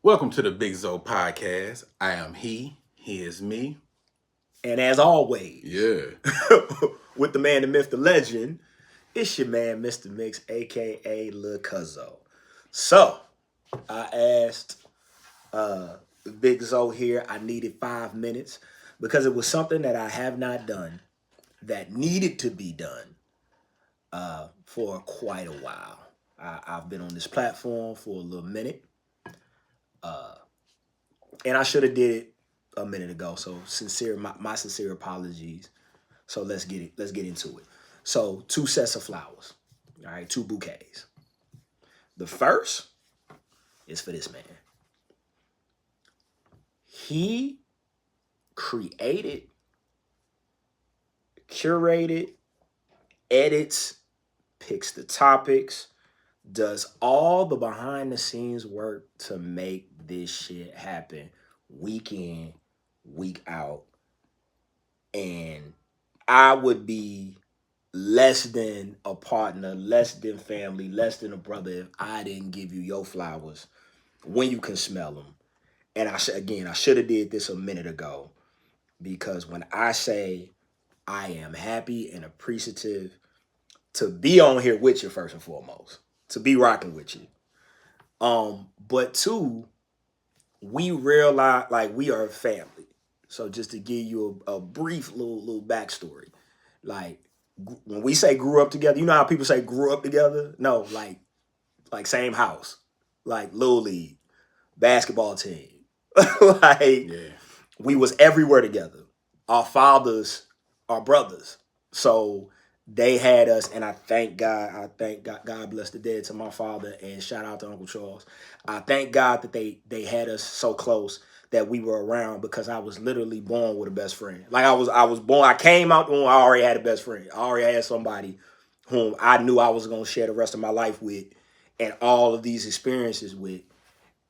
Welcome to the Big Zo podcast. I am he is me. And as always, Yeah. with the man, the myth, the legend, it's your man, Mr. Mix, aka Lil Cuzzo. So, I asked Big Zo here, I needed 5 minutes because it was something that I have not done that needed to be done for quite a while. I've been on this platform for a little minute. And I should have did it a minute ago. So my sincere apologies. So let's get into it. So 2 sets of flowers. All right, 2 bouquets. The first is for this man. He created, curated, edits, picks the topics, does all the behind the scenes work to make this shit happen week in, week out. And I would be less than a partner, less than family, less than a brother if I didn't give you your flowers when you can smell them. And I should have did this a minute ago, because when I say I am happy and appreciative to be on here with you first and foremost, to be rocking with you. But 2, we realize like we are a family. So just to give you a brief little backstory, like when we say grew up together, you know how people say grew up together? No, like same house, like little league, basketball team. We was everywhere together. Our fathers are brothers. So they had us, and I thank God. God bless the dead to my father, and shout out to Uncle Charles. I thank God that they had us so close that we were around, because I was literally born with a best friend. Like I was born, I came out when I already had a best friend. I already had somebody whom I knew I was going to share the rest of my life with, and all of these experiences with.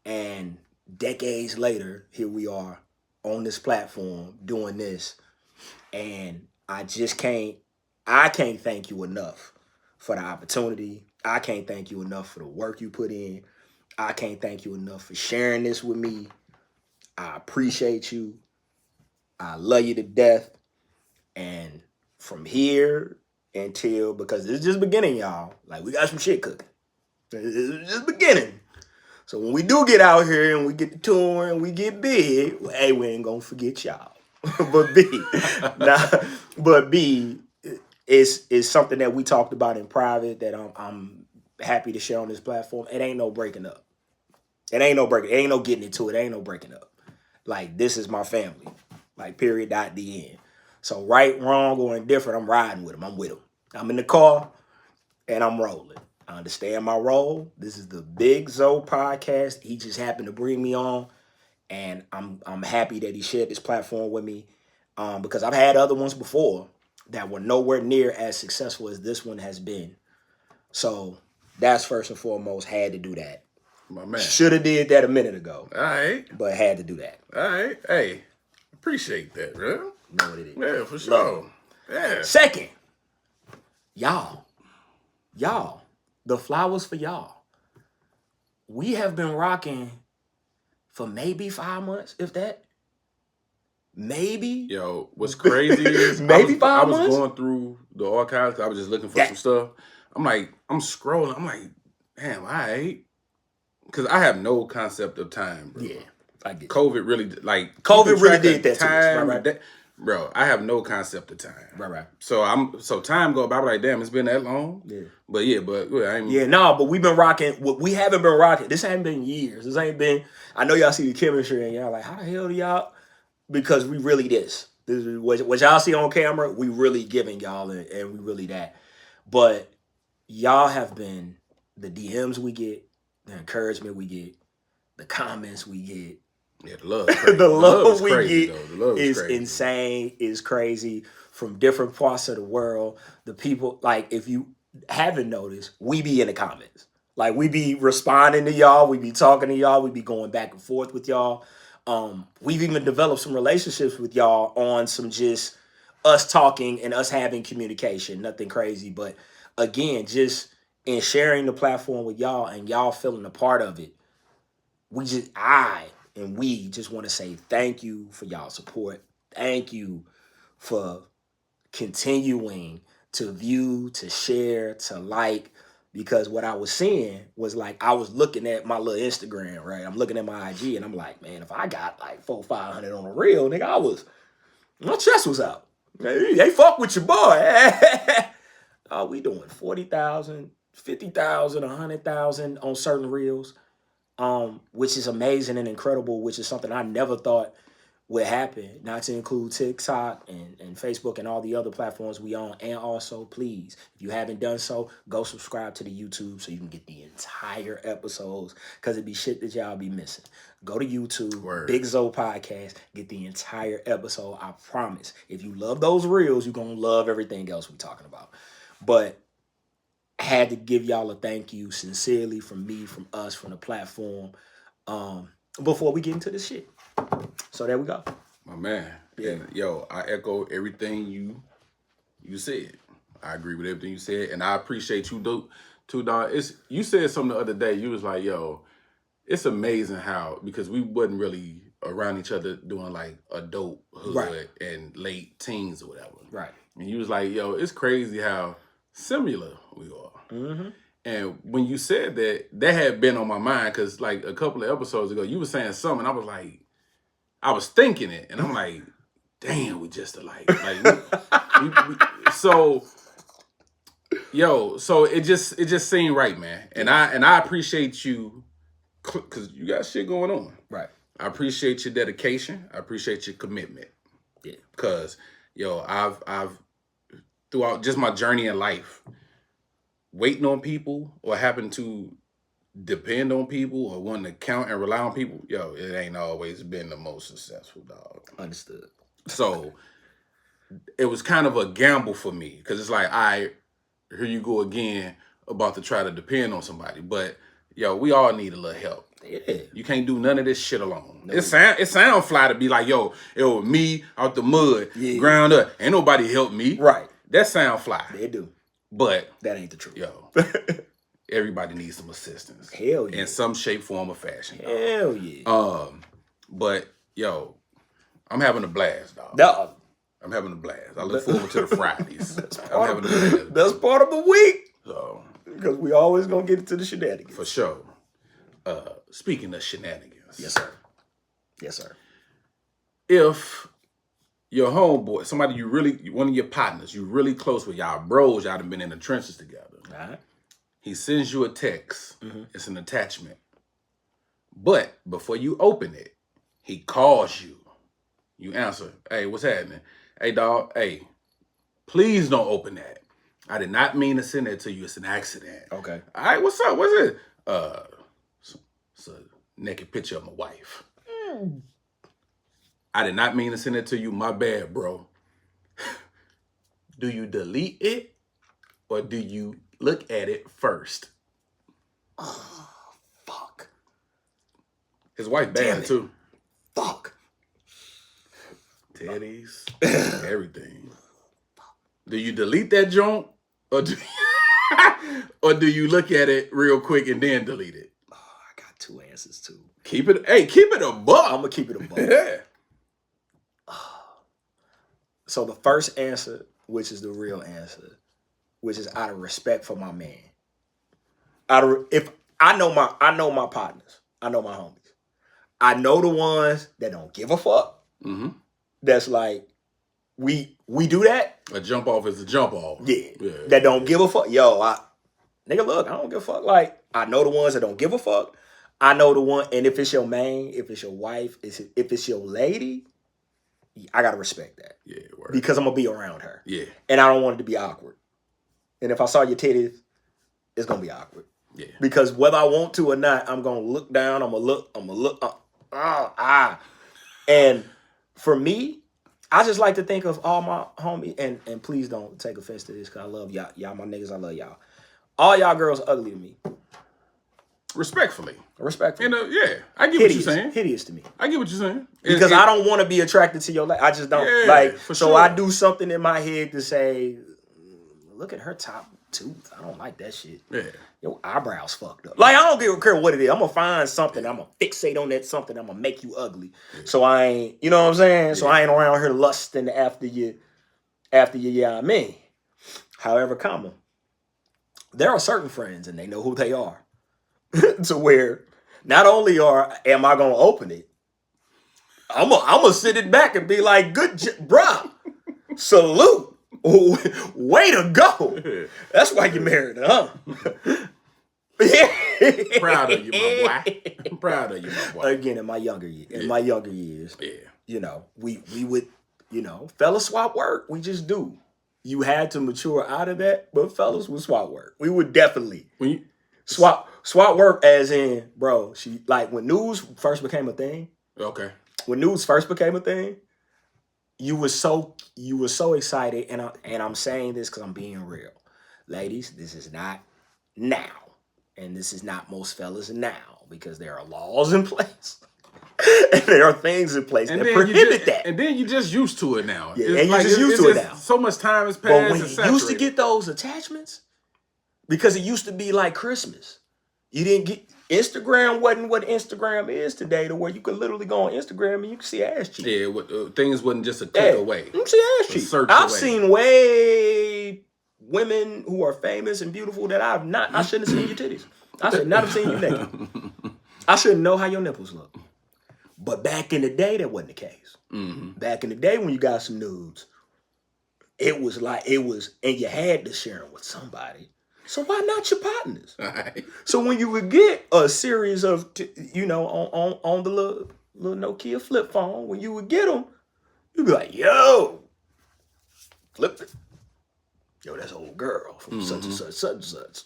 And decades later, here we are on this platform doing this, and I can't thank you enough for the opportunity. I can't thank you enough for the work you put in. I can't thank you enough for sharing this with me. I appreciate you. I love you to death. And from here until, because it's just beginning, y'all. Like, we got some shit cooking. It's just beginning. So when we do get out here and we get the tour and we get big, well, A, we ain't gonna forget y'all. But B, is something that we talked about in private that I'm happy to share on this platform. It ain't no breaking up. It ain't no getting into it. It ain't no breaking up. Like, this is my family. Like, period, dot, the end. So right, wrong, or indifferent, I'm riding with them. I'm with them. I'm in the car and I'm rolling. I understand my role. This is the Big Zo podcast. He just happened to bring me on, and I'm happy that he shared this platform with me, because I've had other ones before that were nowhere near as successful as this one has been. So that's first and foremost. Had to do that. My man. Should have did that a minute ago. All right. But had to do that. All right. Hey, appreciate that, bro. You know what it is. Yeah, for sure. Yeah. Second, y'all, the flowers for y'all. We have been rocking for maybe 5 months, if that. Maybe. Yo, what's crazy is maybe I 5 was months. going through the archives. I was just looking for some stuff. I'm scrolling. I'm like, damn, all right. Because I have no concept of time, bro. Yeah, I get it. COVID really did that time, to us, right? Bro, I have no concept of time. Right. So time go by. I'm like, damn, it's been that long. Yeah. But I ain't. Yeah, no, but we've been rocking. We haven't been rocking. This ain't been years. This ain't been. I know y'all see the chemistry and y'all like, how the hell do y'all? Because we really this. This is what y'all see on camera. We really giving y'all, and we really that. But y'all have been the DMs we get, the encouragement we get, the comments we get. Yeah, the love. The love we crazy, get though. The love is crazy. insane, is crazy, from different parts of the world. The people, like, if you haven't noticed, we be in the comments. Like, we be responding to y'all, we be talking to y'all, we be going back and forth with y'all. We've even developed some relationships with y'all on some just us talking and us having communication. Nothing crazy, but again, just in sharing the platform with y'all and y'all feeling a part of it. we just want to say thank you for y'all support. Thank you for continuing to view, to share, to like. Because what I was seeing was like, I was looking at my little Instagram, right? I'm looking at my IG and I'm like, man, if I got like 400-500 on the reel, nigga, my chest was out. They fuck with your boy. Oh, we doing 40,000, 50,000, 100,000 on certain reels, which is amazing and incredible, which is something I never thought would happen, not to include TikTok and Facebook and all the other platforms we on. And also, please, if you haven't done so, go subscribe to the YouTube so you can get the entire episodes, because it'd be shit that y'all be missing. Go to YouTube, Word. Big Zo Podcast, get the entire episode. I promise. If you love those reels, you're going to love everything else we're talking about. But I had to give y'all a thank you sincerely from me, from us, from the platform, before we get into this shit. So there we go. My man. Yeah. And yo, I echo everything you said. I agree with everything you said. And I appreciate you too, dog. You said something the other day. You was like, yo, it's amazing how, because we wasn't really around each other doing like adulthood Right. and late teens or whatever. Right. And you was like, yo, it's crazy how similar we are. Mm-hmm. And when you said that had been on my mind, because like a couple of episodes ago, you were saying something, and I was like, I was thinking it, and I'm like, damn, we just alike. So it just seemed right, man. And I appreciate you, because you got shit going on. Right. I appreciate your dedication. I appreciate your commitment. Yeah. Because I've throughout just my journey in life, waiting on people or having to depend on people or wanting to count and rely on people, yo, it ain't always been the most successful, dog. Understood. So it was kind of a gamble for me, because it's like, here you go again about to try to depend on somebody. But yo, we all need a little help. Yeah. You can't do none of this shit alone. No. It sound fly to be like, yo, it was me out the mud, ground up. Ain't nobody help me. Right. That sound fly. They do. But that ain't the truth. Yo, everybody needs some assistance. Hell yeah. In some shape, form, or fashion. Dog. Hell yeah. But yo, I'm having a blast, dog. Dog. I'm having a blast. I look forward to the Fridays. I'm having a blast. Best part of the week. So, because we always gonna get into the shenanigans. For sure. Speaking of shenanigans. Yes, sir. Yes, sir. If your homeboy, somebody one of your partners, you really close with, y'all bros, y'all done been in the trenches together. All right. He sends you a text. Mm-hmm. It's an attachment. But before you open it, he calls you. You answer, hey, what's happening? Hey, dog, hey, please don't open that. I did not mean to send that to you. It's an accident. Okay. All right, what's up? What's it? It's a naked picture of my wife. I did not mean to send it to you. My bad, bro. Do you delete it or do you look at it first? Oh, fuck. His wife bad too. Fuck. Teddies, everything. Do you delete that junk or do you look at it real quick and then delete it? Oh, I got two answers too. Keep it a buck. I'm gonna keep it a buck. Yeah. So the first answer, which is the real answer, which is out of respect for my man. If I know my partners, I know my homies. I know the ones that don't give a fuck. Mm-hmm. That's like, we do that. A jump off is a jump off. Yeah. That don't give a fuck. Yo, nigga, look, I don't give a fuck. Like, I know the ones that don't give a fuck. I know the one, and if it's your man, if it's your wife, if it's your lady, I gotta respect that. Yeah, word. Because I'm gonna be around her. Yeah. And I don't want it to be awkward. And if I saw your titties, it's gonna be awkward. Yeah. Because whether I want to or not, I'm gonna look down, I'm gonna look. And for me, I just like to think of all my homies, and please don't take offense to this, because I love y'all. Y'all my niggas, I love y'all. All y'all girls are ugly to me. Respectfully. Yeah. I get what you're saying. Hideous to me. I get what you're saying. Because I don't want to be attracted to your I just don't. Yeah, for so sure. I do something in my head to say, look at her top tooth. I don't like that shit. Yeah. Your eyebrows fucked up. Like, I don't care what it is. I'm gonna find something. I'm gonna fixate on that something. I'm gonna make you ugly. So I ain't, you know what I'm saying? So I ain't around here lusting after you, yeah, I mean. However, there are certain friends and they know who they are. To where not only am I gonna open it, I'm gonna sit it back and be like, bruh, salute. Way to go. That's why you married her, huh? Proud of you, my boy. I'm proud of you, my boy. Again, in my younger years, you know, we would, you know, fellas swap work. We just do. You had to mature out of that, but fellas would swap work. We would definitely swap work, as in, bro, she, like, when news first became a thing. Okay. When news first became a thing, you were so excited, and I'm saying this because I'm being real. Ladies, this is not now. And this is not most fellas now, because there are laws in place. And there are things in place that prohibit that. And then you just used to it now. Yeah, and you just used to it now. So much time has passed. But when you used to get those attachments, because it used to be like Christmas. You didn't get, Instagram wasn't what Instagram is today, to where you could literally go on Instagram and you can see ass cheeks. Yeah, things wasn't just a click away. You can see ass cheeks. I've seen way women who are famous and beautiful that I shouldn't have seen your titties. I should not have seen you naked. I shouldn't know how your nipples look. But back in the day, that wasn't the case. Mm-hmm. Back in the day, when you got some nudes, and you had to share them with somebody. So why not your partners? Right. So when you would get a series of, you know, on the little Nokia flip phone, when you would get them, you'd be like, yo, flip it. Yo, that's old girl from such and such, such and such.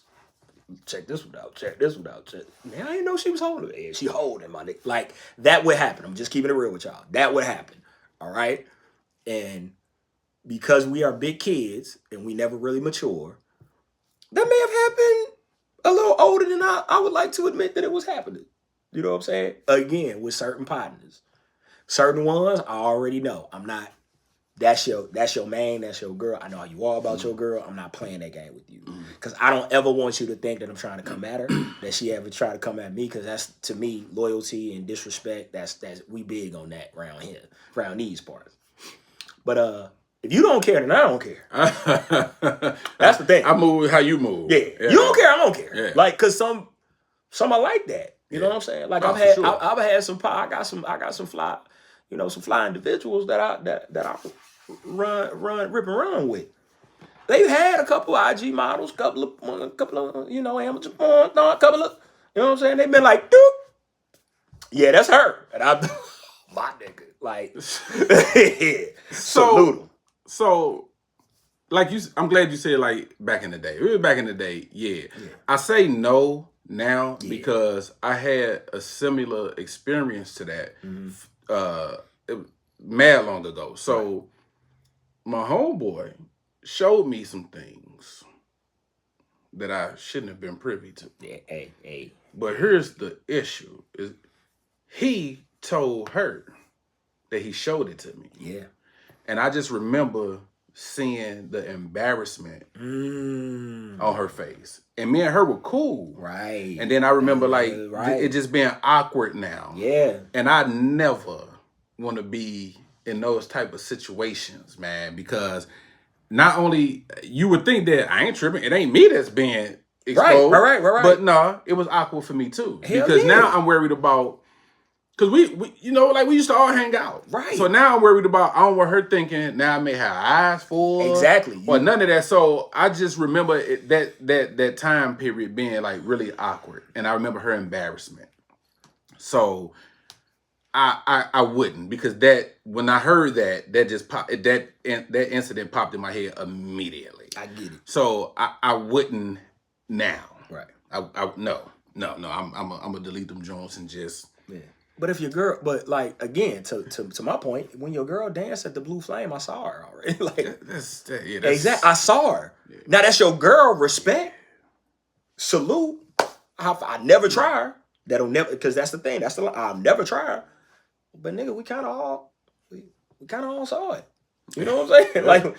Check this one out. Check this one out. Man, I didn't know she was holding it. Yeah, she holding my dick. Like, that would happen. I'm just keeping it real with y'all. That would happen. All right? And because we are big kids and we never really mature, that may have happened a little older than I would like to admit that it was happening. You know what I'm saying? Again, with certain partners. Certain ones, I already know. I'm not, that's your man, that's your girl. I know how you are about your girl. I'm not playing that game with you. Because I don't ever want you to think that I'm trying to come at her, that she ever try to come at me, because that's, to me, loyalty and disrespect. That's we big on that around here, around these parts. But if you don't care, then I don't care. That's the thing. I move how you move. Yeah. You don't care, I don't care. Yeah. Like, cause some are like that. You know what I'm saying? Like, I've had some I got some fly, you know, some fly individuals that I rip and run with. They've had a couple of IG models, couple of you know, amateur porn, a couple of, you know what I'm saying? They've been like, doop. Yeah, that's her. And I, my nigga, like, salute him. So, like I'm glad you said, like, back in the day. Really back in the day, yeah. I say no now because I had a similar experience to that mad long ago. So, my homeboy showed me some things that I shouldn't have been privy to. Yeah, hey. But here's the issue: is he told her that he showed it to me. Yeah. And I just remember seeing the embarrassment on her face. And me and her were cool. Right. And then I remember it just being awkward now. Yeah. And I never want to be in those type of situations, man, because not only you would think that I ain't tripping, it ain't me that's being exposed. Right. But no, it was awkward for me too. Hell because yeah. now I'm worried about, because we you know, like we used to all hang out. Right. So now I'm worried about, I don't want her thinking now I may have eyes full. Exactly. Or none of that. So I just remember that time period being like really awkward. And I remember her embarrassment. So I wouldn't, because that, when I heard that just popped, that incident popped in my head immediately. I get it. So I wouldn't now. Right. No. I'm gonna delete them joints and just. Yeah. But if your girl, but like, again, to my point, when your girl danced at the Blue Flame, I saw her already. Like, that's exactly. I saw her. Yeah. Now that's your girl. Respect, salute. I never try her. That'll never, because that's the thing. That's the, I'll never try her. But nigga, we kind of all saw it. You know what I'm saying? Like,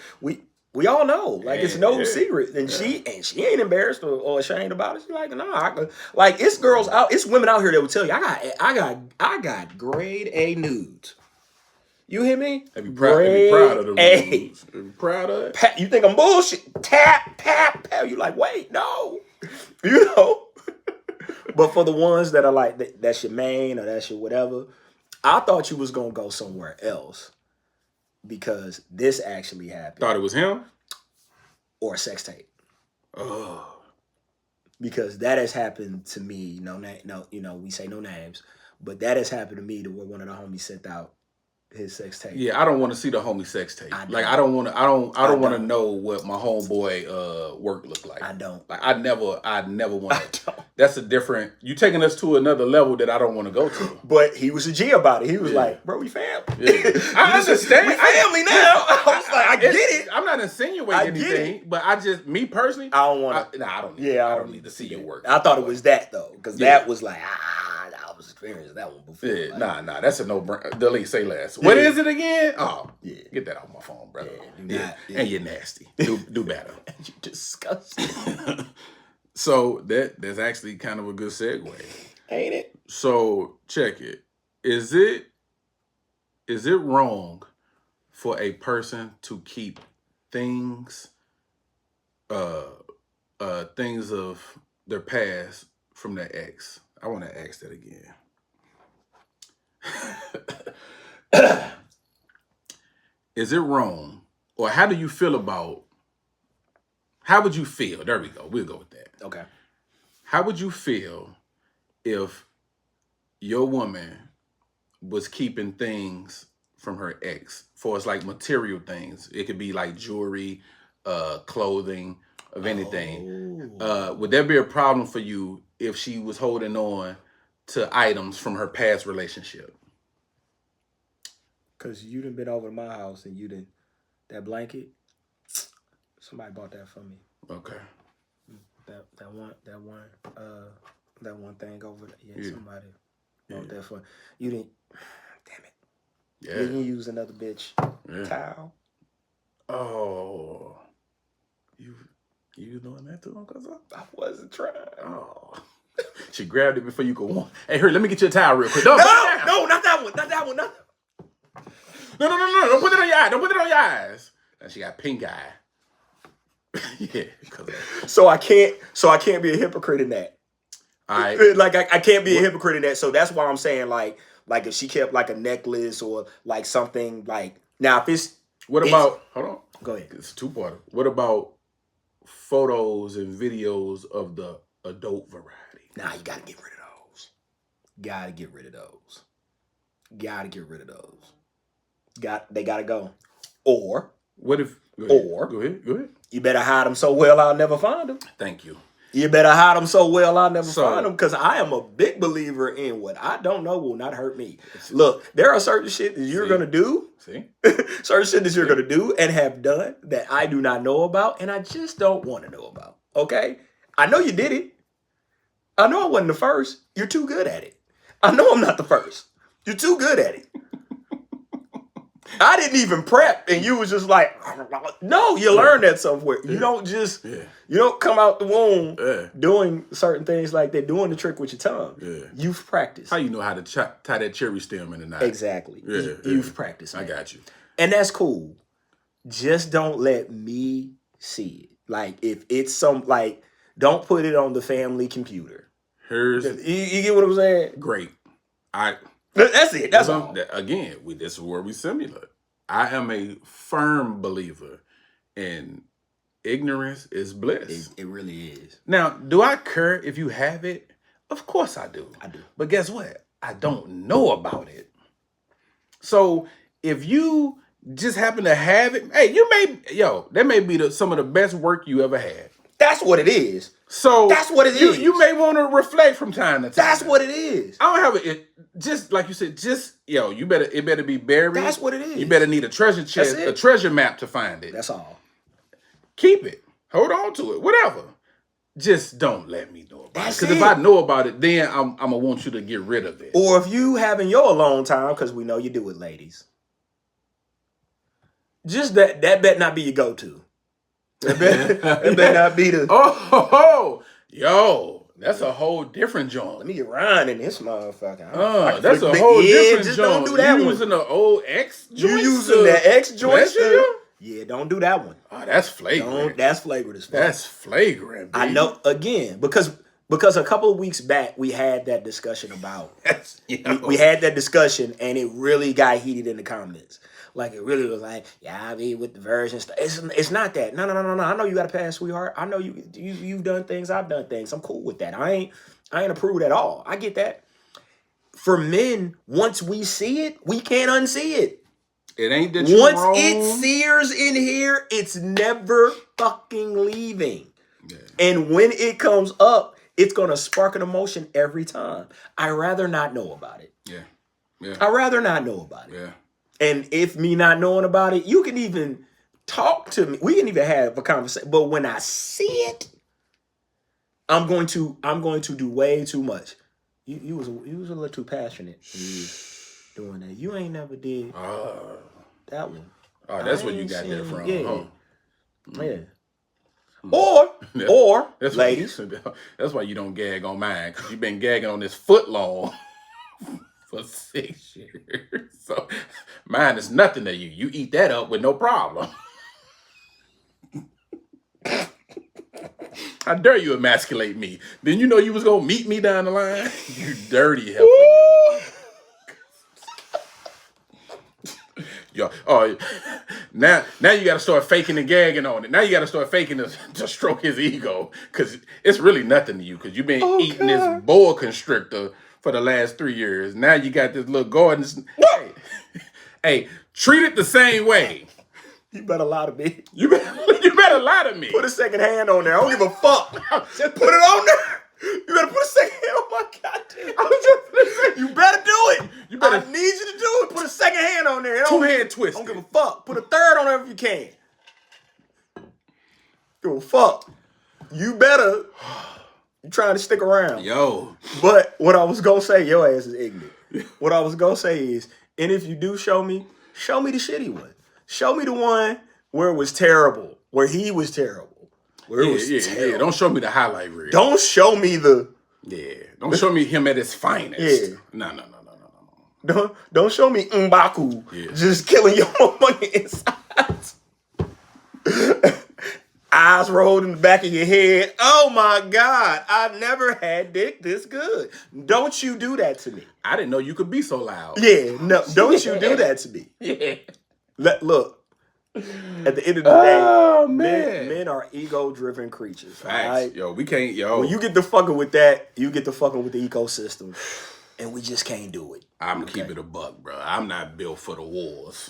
We all know, like it's no secret, and yeah. she ain't embarrassed or ashamed about it. She's like, nah, like it's girls out, it's women out here that will tell you, I got grade A nudes. You hear me? They be Grade proud of them A. dudes. They be proud of it. You think I'm bullshit? Tap, tap, tap. You like, wait, no, you know. But for the ones that are like, that's your main or that's your whatever, I thought you was gonna go somewhere else because this actually happened. Thought it was him? Or a sex tape. Oh. Because that has happened to me. No, we say no names, but that has happened to me to where one of the homies sent out his sex tape. Yeah, I don't want to see the homie sex tape. I don't want to know what my homeboy work looked like. I don't. Like I never want to. That's a different. You taking us to another level that I don't want to go to. But he was a G about it. He was like, "Bro, we family." Yeah. I understand. We family now. I was like, I get it. I'm not insinuating anything, but I just, me personally, I don't want to. I don't. Yeah, I don't need to see your work. I thought it was that though, because that was like, I was experiencing that one before. Yeah, like, nah, that's a no-brainer. Delete, say less. What is it again? Oh, yeah, get that off my phone, brother. Yeah. And you're nasty. Do better. You disgusting. So that's actually kind of a good segue, ain't it? So check it. Is it wrong for a person to keep things things of their past from their ex? I want to ask that again. Is it wrong, or how do you feel about? How would you feel? There we go. We'll go with that. Okay. How would you feel if your woman was keeping things from her ex, for it's like material things? It could be like jewelry, clothing, of anything. Would there be a problem for you if she was holding on to items from her past relationship? Because you done been over to my house and that blanket, somebody bought that for me. Okay. That one thing over there. Yeah, somebody bought that for you. Didn't. Damn it. Yeah. Didn't you use another bitch towel? Oh. You doing that too, Cuzzo? I wasn't trying. Oh. She grabbed it before you could want. Hey, here, let me get you a towel real quick. No, not that one. Not that one. No. Don't put it on your eye. Don't put it on your eyes. And she got pink eye. Yeah. So I can't be a hypocrite in that. All right. Like I can't be a hypocrite in that. So that's why I'm saying like if she kept like a necklace or like something like, now if it's, what about, hold on. Go ahead. It's two-parter. What about photos and videos of the adult variety? Nah, you gotta get rid of those. Gotta get rid of those. They gotta go. Or what if? Go ahead. You better hide them so well I'll never find them. Thank you. You better hide them so well I'll never find them, because I am a big believer in what I don't know will not hurt me. Look, there are certain shit that you're gonna do. Certain shit that you're gonna do and have done that I do not know about, and I just don't want to know about. Okay? I know you did it. I know I wasn't the first. You're too good at it. I know I'm not the first. You're too good at it. I didn't even prep, and you was just like, no, you learned that somewhere. You don't just, you don't come out the womb doing certain things like that, doing the trick with your tongue. You've practiced. How you know how to tie that cherry stem in the knot? Exactly. You've practiced. Man. I got you. And that's cool. Just don't let me see it. Like, if it's don't put it on the family computer. You get what I'm saying? Great. That's it. That's all. Again, this is where we simulate. I am a firm believer in ignorance is bliss. It really is. Now, do I care if you have it? Of course I do. I do. But guess what? I don't know about it. So if you just happen to have it, hey, that may be some of the best work you ever had. That's what it is. So that's what it is. You may want to reflect from time to time. That's what it is. I don't have it. Just like you said, it better be buried. That's what it is. You better need a treasure chest, a treasure map to find it. That's all. Keep it. Hold on to it. Whatever. Just don't let me know about it. Because if I know about it, then I'm gonna want you to get rid of it. Or if you having your alone time, because we know you do it, ladies. Just that better not be your go-to. It better not be the. Yo, that's a whole different joint. Let me get Ryan in this motherfucker. That's a whole different just joint. don't do that you one. using the old X joints? You using the X joints? Yeah, don't do that one. Oh, that's flagrant. That's flagrant as fuck. That's flagrant, baby. I know, again, because a couple of weeks back we had that discussion about we had that discussion and it really got heated in the comments. Like it really was like, yeah, I be with the version stuff. It's not that. No. I know you got a past, sweetheart. I know you've done things. I've done things. I'm cool with that. I ain't a prude at all. I get that. For men, once we see it, we can't unsee it. It ain't that once it sears in here, it's never fucking leaving. Yeah. And when it comes up, it's gonna spark an emotion every time. I'd rather not know about it. Yeah. I'd rather not know about it. Yeah. And if me not knowing about it, you can even talk to me. We can even have a conversation. But when I see it, I'm going to do way too much. You was a little too passionate doing that. You ain't never did that one. Oh, that's where you got that from. Yeah. Yeah. Or that's ladies. That's why you don't gag on mine, because you've been gagging on this foot long for 6 years. So mine is nothing to you. You eat that up with no problem. How dare you emasculate me? Then you know you was gonna meet me down the line? You dirty heifer. Yo, now you gotta start faking and gagging on it. Now you gotta start faking to stroke his ego, because it's really nothing to you, because you've been eating this boa constrictor for the last 3 years. Now you got this little garden. Hey, treat it the same way. You better lie to me. You better lie to me. Put a second hand on there. I don't give a fuck. Just put it on there. You better put a second hand on my goddamn. You better do it. I need you to do it. Put a second hand on there. Two-hand twist. Don't give a fuck. Put a third on there if you can. Give a fuck. You better. You trying to stick around. Yo. But what I was going to say, your ass is ignorant. What I was going to say is, and if you do show me the shitty one. Show me the one where it was terrible, where he was terrible. Where it was terrible. Yeah. Don't show me the highlight reel. Don't show me the... Yeah. Don't show me him at his finest. Yeah. No. Don't show me M'Baku just killing your money inside. Eyes rolled in the back of your head. Oh my God, I've never had dick this good. Don't you do that to me. I didn't know you could be so loud. Yeah, no, don't you do that to me. Yeah. Look, at the end of the day, men are ego-driven creatures. Facts. Right? Yo, we can't, When you get to fucking with that, you get to fucking with the ecosystem. And we just can't do it. I'm going to keep it a buck, bro. I'm not built for the wars.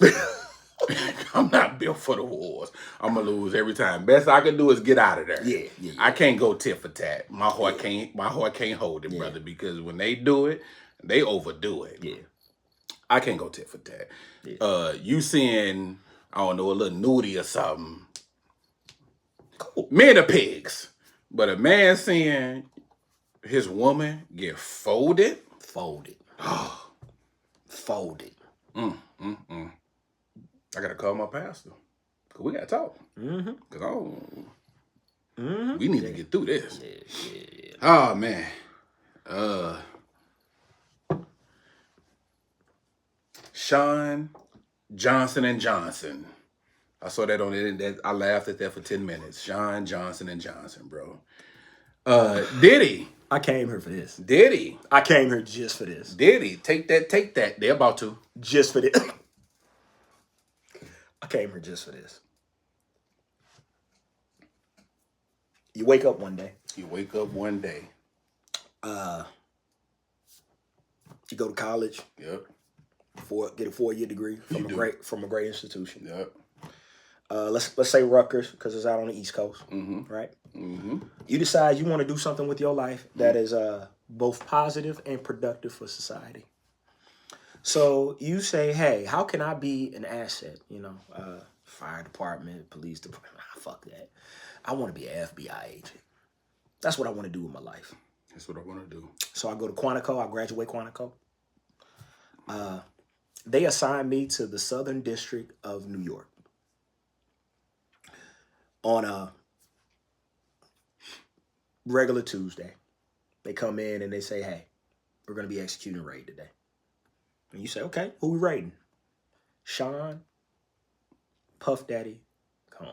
I'm not built for the wars. I'm going to lose every time. Best I can do is get out of there. Yeah. I can't go tit for tat. My heart can't hold it, brother, because when they do it, they overdo it. Yeah. I can't go tit for tat. Yeah. You seeing, I don't know, a little nudie or something. Cool. Men are pigs. But a man seeing his woman get folded. Folded. I got to call my pastor. Because we got to talk. Because we need to get through this. Yeah. Oh, man. Sean Johnson & Johnson. I saw that on it. I laughed at that for 10 minutes. Sean Johnson & Johnson, bro. Diddy. I came here for this. Diddy. I came here just for this. Diddy. Take that. They're about to. Just for this. I came here just for this. You wake up one day. You go to college. Yep. Get a 4-year degree from a great institution. Yep. Let's say Rutgers, because it's out on the East Coast, right? Mm-hmm. You decide you want to do something with your life that is both positive and productive for society. So you say, hey, how can I be an asset? Fire department, police department. Fuck that. I want to be an FBI agent. That's what I want to do with my life. That's what I want to do. So I go to Quantico. I graduate Quantico. They assign me to the Southern District of New York. on a regular Tuesday, they come in and they say, hey, we're going to be executing a raid today. And you say, okay, who we raiding? Sean, Puff Daddy, Combs.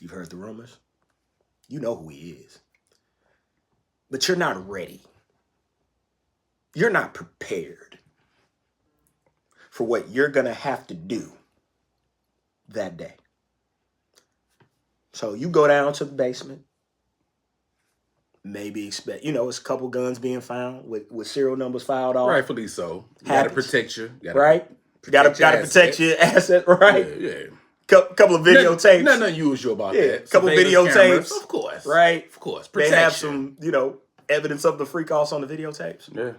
You've heard the rumors. You know who he is. But you're not ready. You're not prepared for what you're going to have to do that day. So you go down to the basement. Maybe expect, it's a couple guns being found with serial numbers filed off. Rightfully so. You got to protect you. Right? Gotta protect your asset, right? Yeah. Couple of videotapes. Nothing unusual about that. Couple videotapes. Cameras, of course. Right? Of course. Protection. They have some, evidence of the freak offs on the videotapes. Yeah.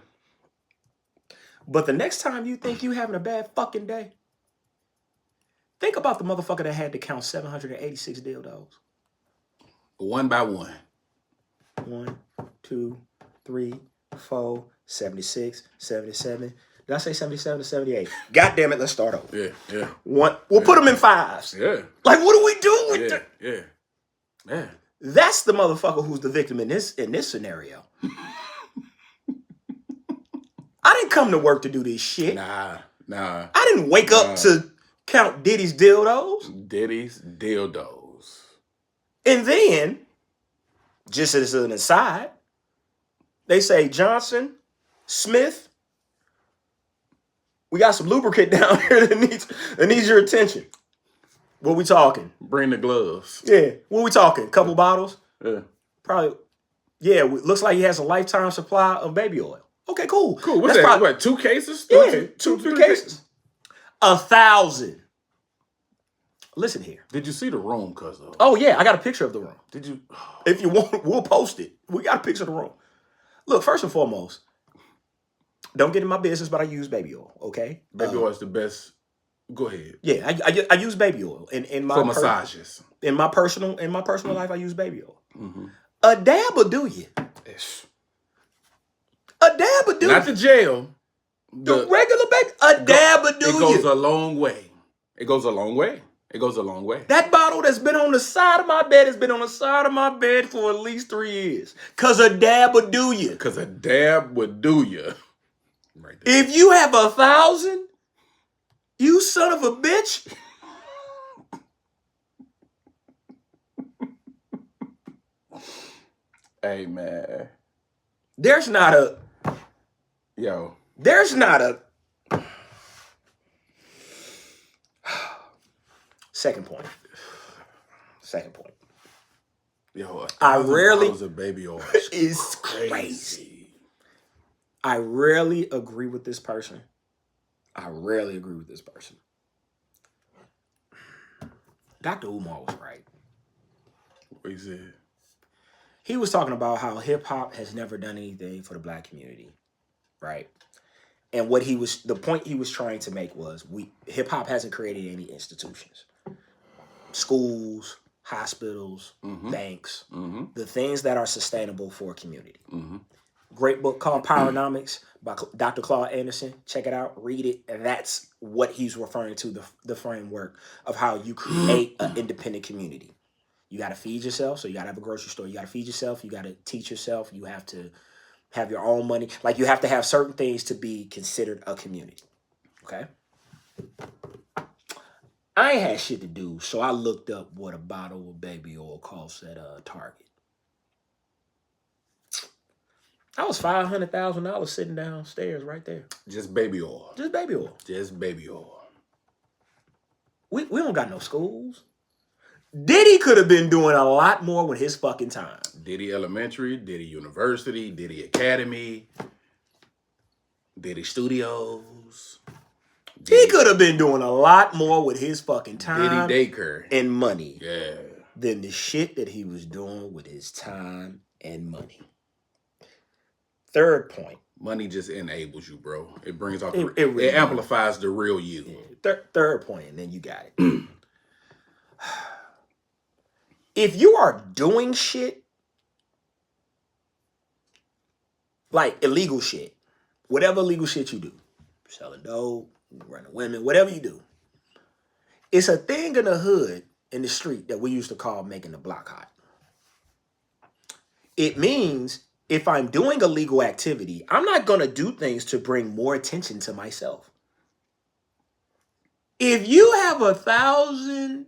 But the next time you think you having a bad fucking day, think about the motherfucker that had to count 786 dildos. One by one. 1, 2, 3, 4, 76, 77. Did I say 77 or 78? God damn it, let's start over. Yeah. We'll put them in fives. Yeah. Like, what do we do with that? Yeah. That's the motherfucker who's the victim in this scenario. I didn't come to work to do this shit. Nah. I didn't wake up to count Diddy's dildos. Diddy's dildos. And then, just as an aside, they say, Johnson, Smith, we got some lubricant down here that needs your attention. What we talking? Bring the gloves. Yeah. What we talking? Couple bottles? Yeah. Probably. Yeah. Looks like he has a lifetime supply of baby oil. Okay, cool. Cool. What's that? Probably, what, 2 cases? Yeah, two, three cases. 1,000. Listen here. Did you see the room, Cuzzo? Oh, yeah. I got a picture of the room. Did you? If you want, we'll post it. We got a picture of the room. Look, first and foremost, don't get in my business, but I use baby oil, okay? Baby oil is the best. Go ahead. Yeah, I use baby oil in my for massages. In my personal life, I use baby oil. Mm-hmm. A dab will do you. A dab will do you. Not the gel. The regular baby. A dab will do you. It goes a long way. It goes a long way. It goes a long way. That bottle that's been on the side of my bed has been on the side of my bed for at least 3 years. Because a dab would do you. Because a dab would do you. Right there. If you have 1,000, you son of a bitch. Hey, man. There's not a... Second point. Yo, I rarely... a baby oil is crazy. I rarely agree with this person. Dr. Umar was right. What he said? He was talking about how hip-hop has never done anything for the black community, right? And the point he was trying to make was hip-hop hasn't created any institutions. Schools, hospitals, banks, the things that are sustainable for a community. Great book called Powernomics by Dr. Claude Anderson. Check it out, read it. And that's what he's referring to, the framework of how you create an independent community. You got to feed yourself, so you got to have a grocery store. You got to feed yourself. You got to teach yourself. You have to have your own money. Like, you have to have certain things to be considered a community. Okay? I ain't had shit to do, so I looked up what a bottle of baby oil costs at Target. I was $500,000 sitting downstairs right there. Just baby oil. Just baby oil. Just baby oil. We don't got no schools. Diddy could have been doing a lot more with his fucking time. Diddy Elementary, Diddy University, Diddy Academy, Diddy Studios. He could have been doing a lot more with his fucking time. Diddy Daycare. And money. Yeah. Than the shit that he was doing with his time and money. Third point. Money just enables you, bro. It brings out it amplifies the real you. Yeah. Third point, and then you got it. If you are doing shit, like illegal shit, whatever illegal shit you do, selling dope, running women, whatever you do, it's a thing in the hood in the street that we used to call making the block hot. It means if I'm doing illegal activity, I'm not going to do things to bring more attention to myself. If you have 1,000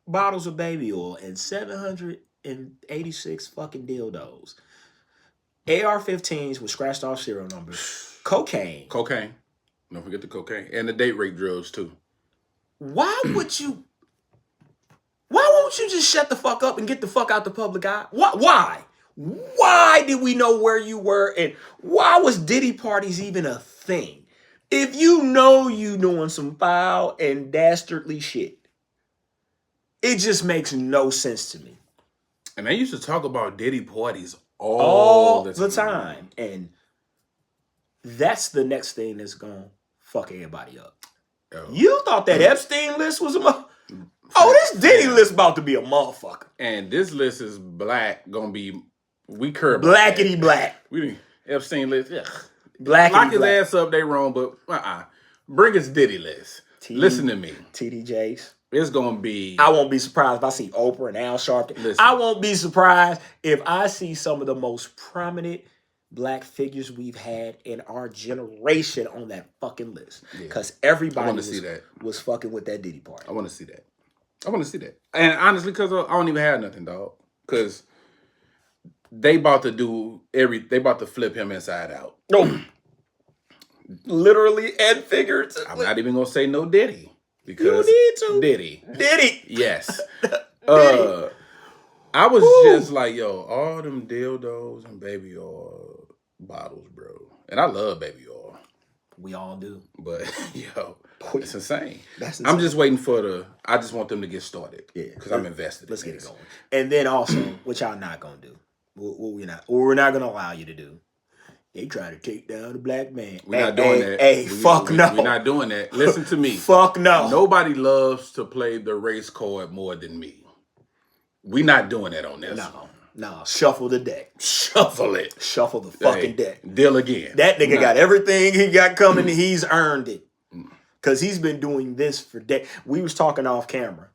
bottles of baby oil and 786 fucking dildos, AR-15s with scratched off serial numbers, cocaine. Cocaine. Don't forget the cocaine. And the date rape drugs, too. Why won't you just shut the fuck up and get the fuck out the public eye? Why? Why did we know where you were, and why was Diddy parties even a thing? If you know you doing some foul and dastardly shit, it just makes no sense to me. And they used to talk about Diddy parties all the time. And that's the next thing that's going to fuck everybody up. Oh. You thought that Epstein list was this Diddy list about to be a motherfucker. And this list is gonna be, we curb blackety black. We Epstein list, yeah. Blackety lock his black. ass up, they wrong, but bring his Diddy list. Listen to me. TDJs. It's gonna be. I won't be surprised if I see Oprah and Al Sharpton. Listen. I won't be surprised if I see some of the most prominent black figures we've had in our generation on that fucking list. Because everybody was fucking with that Diddy party. I want to see that. And honestly, because I don't even have nothing, dog. Because they about to flip him inside out. No. Literally and figuratively. I'm not even going to say no Diddy. Because you need to. Diddy. Yes. Diddy. I was just like, yo, all them dildos and baby oil bottles, bro. And I love baby oil. We all do. But, yo, it's insane. That's insane. I'm just waiting I just want them to get started. Yeah. Because I'm invested. Let's get it going. And then also, what y'all not going to do, what we're not going to allow you to do, they try to take down the black man. We're not doing that. Fuck no. We're not doing that. Listen to me. Fuck no. Nobody loves to play the race card more than me. We're not doing that on this. No. Shuffle the deck. Shuffle it. Shuffle the fucking deck. Deal again. That nigga got everything he got coming. He's earned it. Because he's been doing this for days. We was talking off camera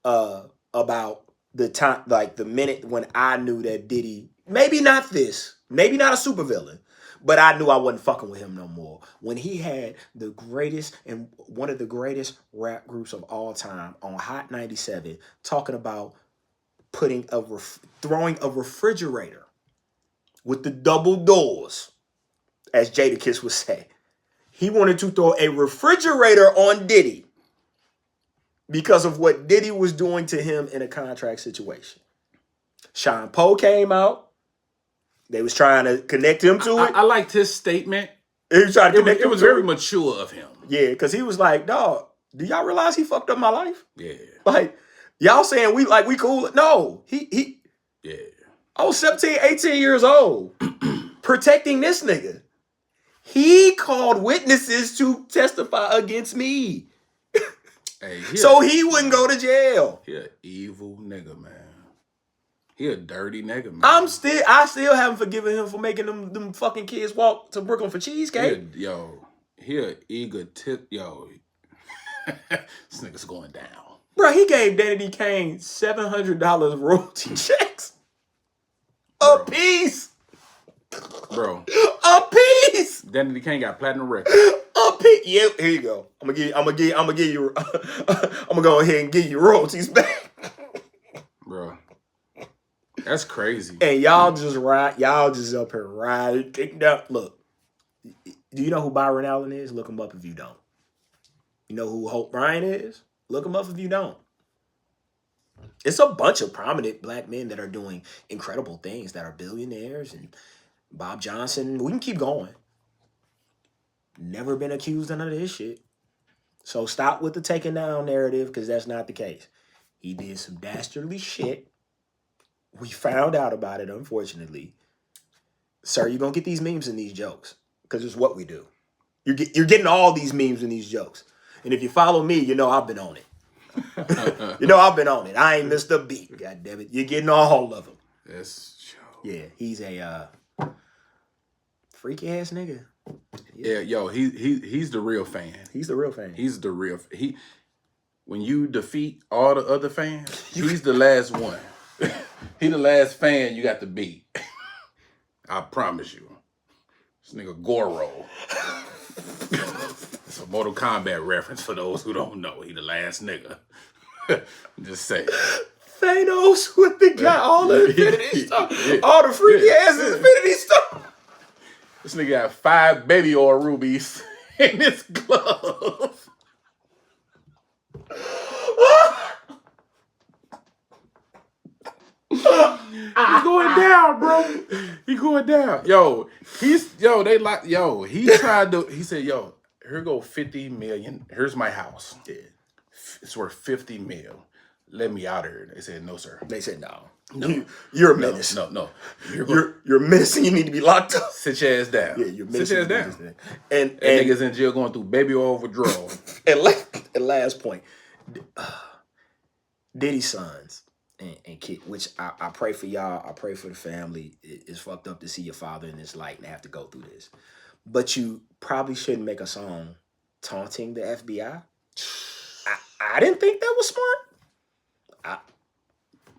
about the time, like the minute when I knew that Diddy, maybe not a supervillain, but I knew I wasn't fucking with him no more. When he had the greatest and one of the greatest rap groups of all time on Hot 97 talking about throwing a refrigerator with the double doors, as Jadakiss would say. He wanted to throw a refrigerator on Diddy because of what Diddy was doing to him in a contract situation. Sean Poe came out. They was trying to connect him to it. I liked his statement. He was trying to connect him to it. It was very mature of him. Yeah, because he was like, dog, do y'all realize he fucked up my life? Yeah. Like, y'all saying we cool? No. He yeah. I was 17, 18 years old protecting this nigga. He called witnesses to testify against me. So he wouldn't go to jail. He an evil nigga, man. He a dirty nigga, man. I still haven't forgiven him for making them fucking kids walk to Brooklyn for cheesecake. He a egotist. Yo, this nigga's going down. Bro, he gave Diddy Kane $700 royalty checks. A piece. Bro. A piece. Diddy Kane got platinum record. A piece. Yeah, here you go. I'm gonna go ahead and give you royalties back. Bro. That's crazy. And y'all just up here riding. Look, do you know who Byron Allen is? Look him up if you don't. You know who Hope Bryant is? Look him up if you don't. It's a bunch of prominent black men that are doing incredible things, that are billionaires, and Bob Johnson. We can keep going. Never been accused of none of this shit. So stop with the taking down narrative, because that's not the case. He did some dastardly shit. We found out about it, unfortunately. Sir, you're going to get these memes and these jokes, because it's what we do. You're getting all these memes and these jokes. And if you follow me, you know I've been on it. I ain't missed a beat. God damn it. You're getting all of them. That's true. Yeah, he's a freaky ass nigga. Yeah, yo, he's the real fan. He's the real fan. He's the real. when you defeat all the other fans, he's the last one. He the last fan you got to beat. I promise you. This nigga Goro. It's a Mortal Kombat reference for those who don't know. He the last nigga. Just saying. Thanos with the guy, all the Infinity stuff. All the freaky ass Infinity stuff. This nigga got 5 baby oil rubies in his glove. He's going down, bro. He going down. He tried to, he said, here go 50 million. Here's my house. Yeah. It's worth 50 mil. Let me out of here. They said, no, sir. They said, no. You're a menace. No. You're a menace and you need to be locked up. Sit your ass down. Yeah, you're sit your ass down. And niggas in jail going through baby oil withdrawal. And last point, Diddy's sons and kid, which I pray for y'all. I pray for the family. It's fucked up to see your father in this light and have to go through this. But you probably shouldn't make a song taunting the FBI. I didn't think that was smart.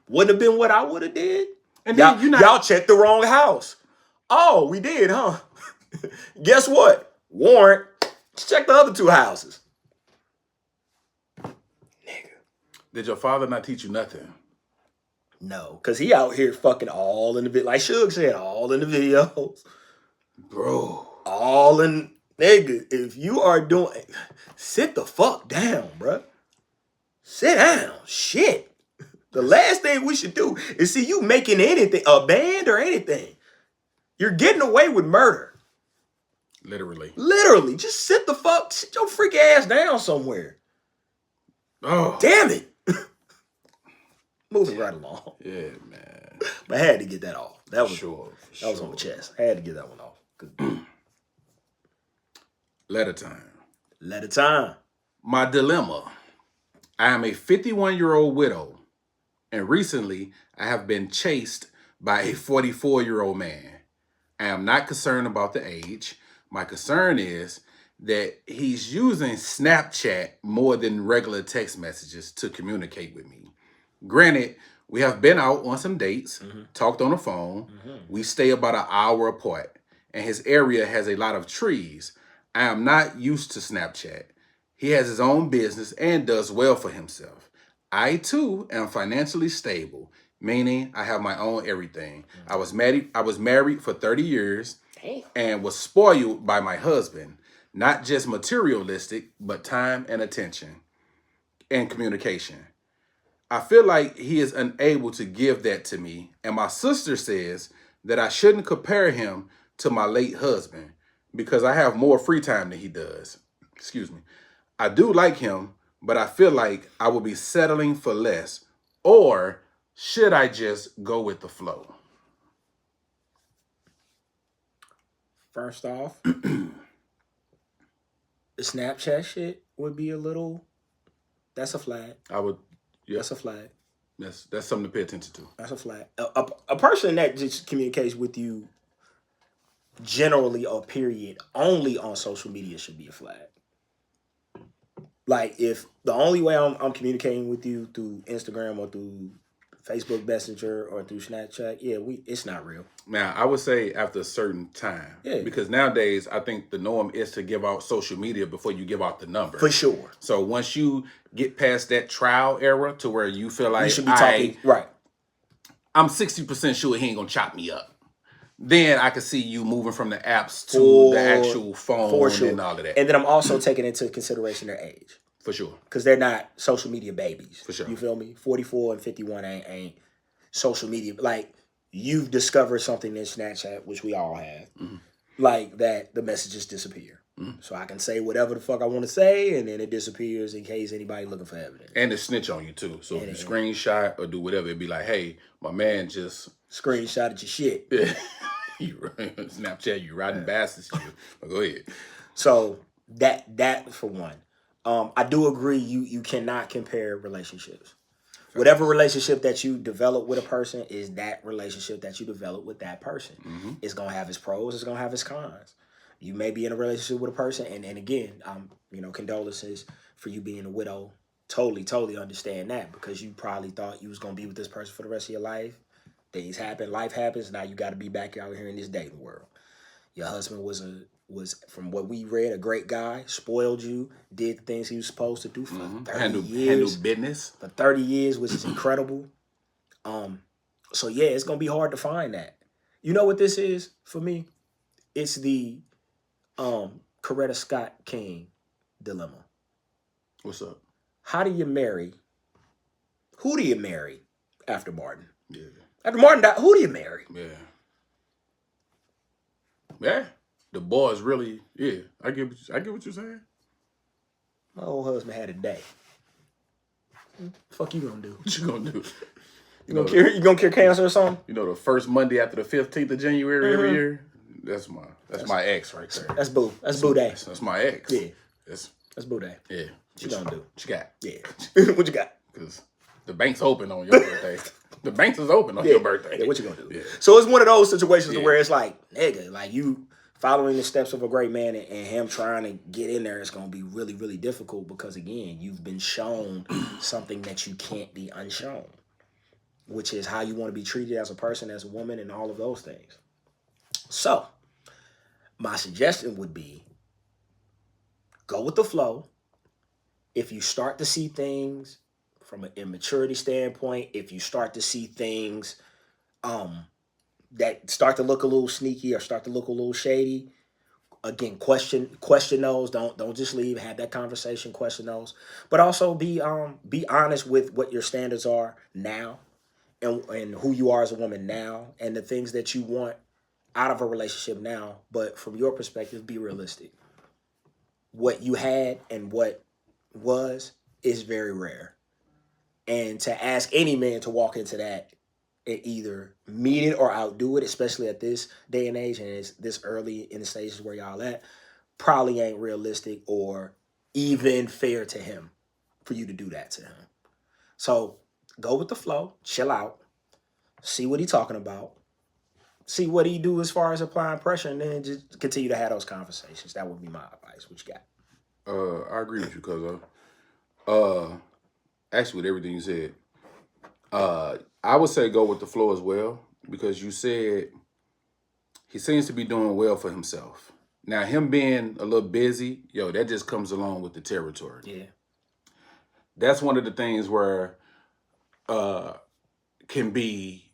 Wouldn't have been what I would have did. And then y'all checked the wrong house. Oh, we did, huh? Guess what? Warrant. Let's check the other 2 houses. Nigga. Did your father not teach you nothing? No, because he out here fucking all in the video. Like Suge said, all in the videos. Bro. All in. Nigga, if you are doing. Sit the fuck down, bruh. Sit down. Shit. The last thing we should do is see you making anything, a band or anything. You're getting away with murder. Literally. Just sit your freak ass down somewhere. Oh. Damn it. Moving right along. Yeah, man. But I had to get that off. That was that was on the chest. I had to get that one off. Letter time. My dilemma. I am a 51-year-old widow, and recently I have been chased by a 44-year-old man. I am not concerned about the age. My concern is that he's using Snapchat more than regular text messages to communicate with me. Granted, we have been out on some dates, talked on the phone. We stay about an hour apart, and his area has a lot of trees. I am not used to Snapchat. He has his own business and does well for himself. I, too, am financially stable, meaning I have my own everything. I was married for 30 years and was spoiled by my husband. Not just materialistic, but time and attention and communication. I feel like he is unable to give that to me, and my sister says that I shouldn't compare him to my late husband because I have more free time than he does. Excuse me. I do like him, but I feel like I will be settling for less, or should I just go with the flow? First off, the Snapchat shit would be that's a flag. Yeah. That's a flag. That's something to pay attention to. That's a flag. A person that just communicates with you generally or period only on social media should be a flag. Like if the only way I'm communicating with you through Instagram or through Facebook Messenger or through Snapchat, it's not real. Now, I would say after a certain time. Yeah. Because nowadays, I think the norm is to give out social media before you give out the number. For sure. So once you get past that trial era to where you feel like, you should be talking, right. I'm 60% sure he ain't going to chop me up. Then I could see you moving from the apps to the actual phone and all of that. And then I'm also taking into consideration their age. For sure. Because they're not social media babies. For sure. You feel me? 44 and 51 ain't social media. Like, you've discovered something in Snapchat, which we all have, like that the messages disappear. So I can say whatever the fuck I want to say, and then it disappears in case anybody looking for evidence. And it snitch on you, too. So if you screenshot or do whatever, it'd be like, hey, my man just... screenshotted your shit. Snapchat, you riding bastards. But go ahead. So that for one. I do agree you cannot compare relationships. Whatever relationship that you develop with a person is that relationship that you develop with that person. It's going to have its pros, it's going to have its cons. You may be in a relationship with a person, and again, condolences for you being a widow Totally understand that, because you probably thought you was gonna be with this person for the rest of your life. Things happen, life happens. Now you got to be back out here in this dating world. Your husband was from what we read a great guy, spoiled you, did the things he was supposed to do for 30 years. Handle business For 30 years, which is incredible. So yeah, it's gonna be hard to find that. You know what this is for me? It's the Coretta Scott King dilemma. What's up? How do you marry? Who do you marry after Martin? Yeah. After Martin died, who do you marry? Yeah. Yeah. The boys really, yeah. I get what you're saying. My old husband had a day. Fuck you gonna do? What you gonna do? You gonna cure cancer or something? You know, the first Monday after the 15th of January every year. That's my ex right there. That's boo. That's boo day. That's my ex. Yeah. That's boo day. Yeah. What you gonna do? What you got? Yeah. What you got? Because the bank's open on your birthday. The bank is open on your birthday. Yeah, what you gonna do? Yeah. So it's one of those situations where it's like, nigga, like you following the steps of a great man and him trying to get in there is gonna be really, really difficult, because again, you've been shown something that you can't be unshown, which is how you want to be treated as a person, as a woman, and all of those things. So my suggestion would be go with the flow. If you start to see things from an immaturity standpoint, if you start to see things that start to look a little sneaky or start to look a little shady, again, question those. Don't just leave. Have that conversation. Question those, but also be honest with what your standards are now, and who you are as a woman now, and the things that you want out of a relationship now. But from your perspective, be realistic. What you had and what was is very rare. And to ask any man to walk into that and either meet it or outdo it, especially at this day and age and it's this early in the stages where y'all at, probably ain't realistic or even fair to him for you to do that to him. So go with the flow, chill out, see what he's talking about, see what he do as far as applying pressure, and then just continue to have those conversations. That would be my advice. What you got? I agree with you, Cuzzo. Actually, with everything you said, I would say go with the flow as well, because you said he seems to be doing well for himself. Now, him being a little busy, that just comes along with the territory. Yeah. That's one of the things where can be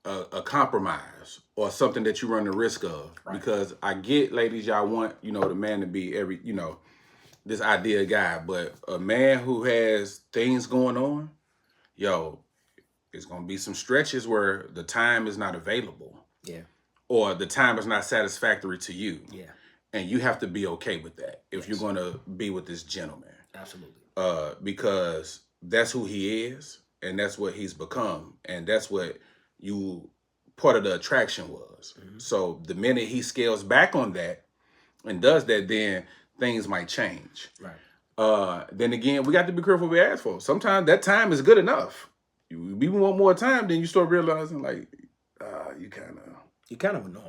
a compromise or something that you run the risk of. Right. Because I get, ladies, y'all want, the man to be this ideal guy, but a man who has things going on, it's going to be some stretches where the time is not available. Yeah. Or the time is not satisfactory to you. Yeah. And you have to be okay with that if you're going to be with this gentleman. Absolutely. Because that's who he is, and that's what he's become, and that's what part of the attraction was. Mm-hmm. So the minute he scales back on that and does that, then things might change. Right. Then again, we got to be careful what we ask for. Sometimes that time is good enough. You even want more time, then you start realizing you kind of annoying.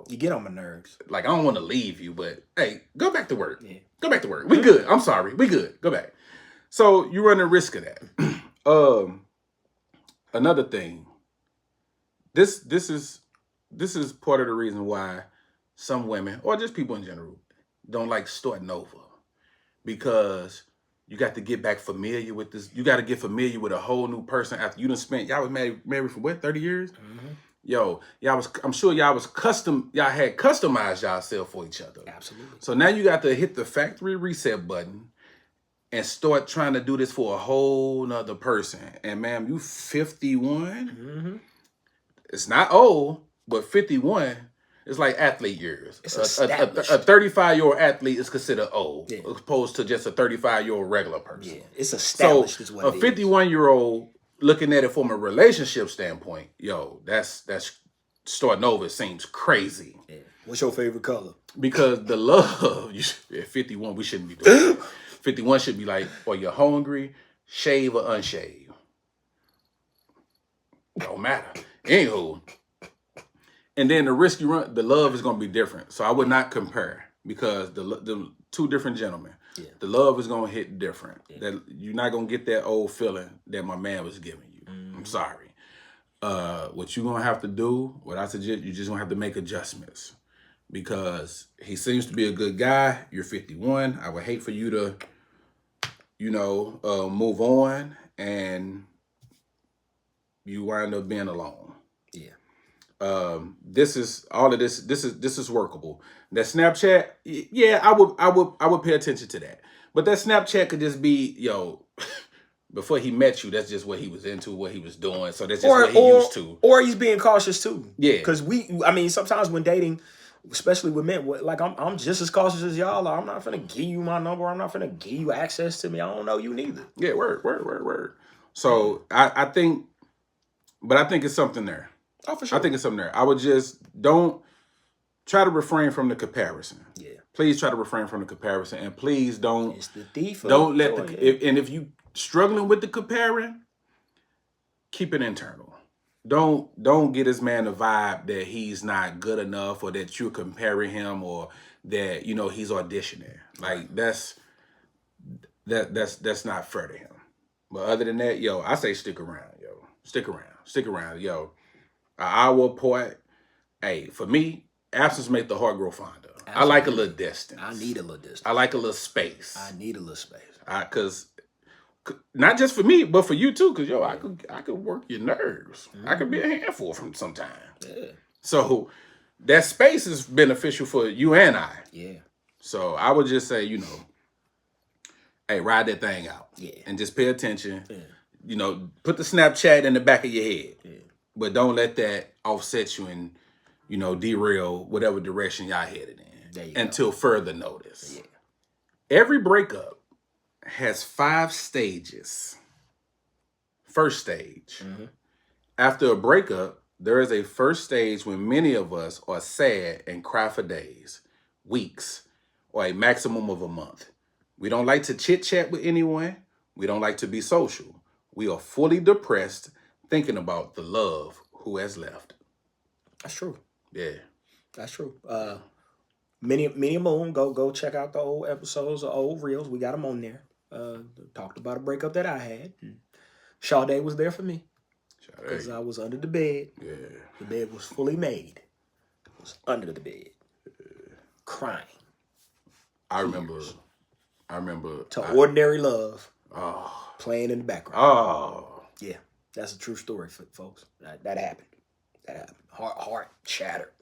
You get on my nerves. Like, I don't want to leave you, but hey, go back to work. Yeah. Go back to work. We good. I'm sorry. We good. Go back. So you run the risk of that. Another thing. This is part of the reason why some women, or just people in general, don't like starting over, because you got to get back familiar with this. You got to get familiar with a whole new person after you done spent. Y'all was married for what, 30 years? Mm-hmm. I'm sure y'all had customized yourself for each other. Absolutely. So now you got to hit the factory reset button and start trying to do this for a whole nother person. And ma'am, you 51. Mm-hmm. It's not old, but 51. It's like athlete years. It's a 35-year-old athlete is considered old, yeah, as opposed to just a 35-year-old regular person. Yeah, it's established. So is what a 51-year-old looking at it from a relationship standpoint, that's starting over seems crazy. Yeah. What's your favorite color? Because the love, 51, we shouldn't be doing that. 51 should be like, are you hungry, shave or unshave? Don't matter. Anywho. And then the risk you run, the love is going to be different. So I would not compare, because two different gentlemen. Yeah. The love is gonna hit different. Yeah. That you're not gonna get that old feeling that my man was giving you. Mm-hmm. I'm sorry. What you're gonna have to do, what I suggest, you just gonna have to make adjustments. Because he seems to be a good guy. You're 51. I would hate for you to, move on and you wind up being alone. Yeah. This is all of this. This is workable. That Snapchat, yeah, I would pay attention to that. But that Snapchat could just be, before he met you, that's just what he was into, what he was doing. So that's just what he used to. Or he's being cautious too. Yeah. Because sometimes when dating, especially with men, like I'm just as cautious as y'all are. I'm not finna give you my number. I'm not finna give you access to me. I don't know you neither. Yeah, word. So I think it's something there. Oh, for sure. I think it's something there. I would just don't try to refrain from the comparison. Yeah. Please try to refrain from the comparison, and please don't. It's the thief. Don't let if you struggling with the comparing, keep it internal. Don't get this man a vibe that he's not good enough, or that you're comparing him, or that he's auditioning. Like that's not fair to him. But other than that, I say stick around, stick around, An hour apart. Hey, for me, absence make the heart grow fonder. Absolutely. I like a little distance. I need a little distance. I like a little space. I need a little space. Because not just for me, but for you too. Because I could work your nerves. Mm-hmm. I could be a handful from sometimes. Yeah. So that space is beneficial for you and I. Yeah. So I would just say, hey, ride that thing out. Yeah. And just pay attention. Yeah. Put the Snapchat in the back of your head. Yeah. But don't let that offset you and, derail whatever direction y'all headed in until further notice. Yeah. Every breakup has 5 stages. First stage. Mm-hmm. After a breakup, there is a first stage when many of us are sad and cry for days, weeks, or a maximum of a month. We don't like to chit-chat with anyone. We don't like to be social. We are fully depressed thinking about the love who has left. That's true. Yeah. That's true. Many Moon, go check out the old episodes of old reels. We got them on there. Talked about a breakup that I had. Sade was there for me. Because I was under the bed. Yeah. The bed was fully made. I was under the bed. Crying. I remember. To Ordinary Love. Oh. Playing in the background. Oh. Yeah. That's a true story, folks. That happened. Heart shattered.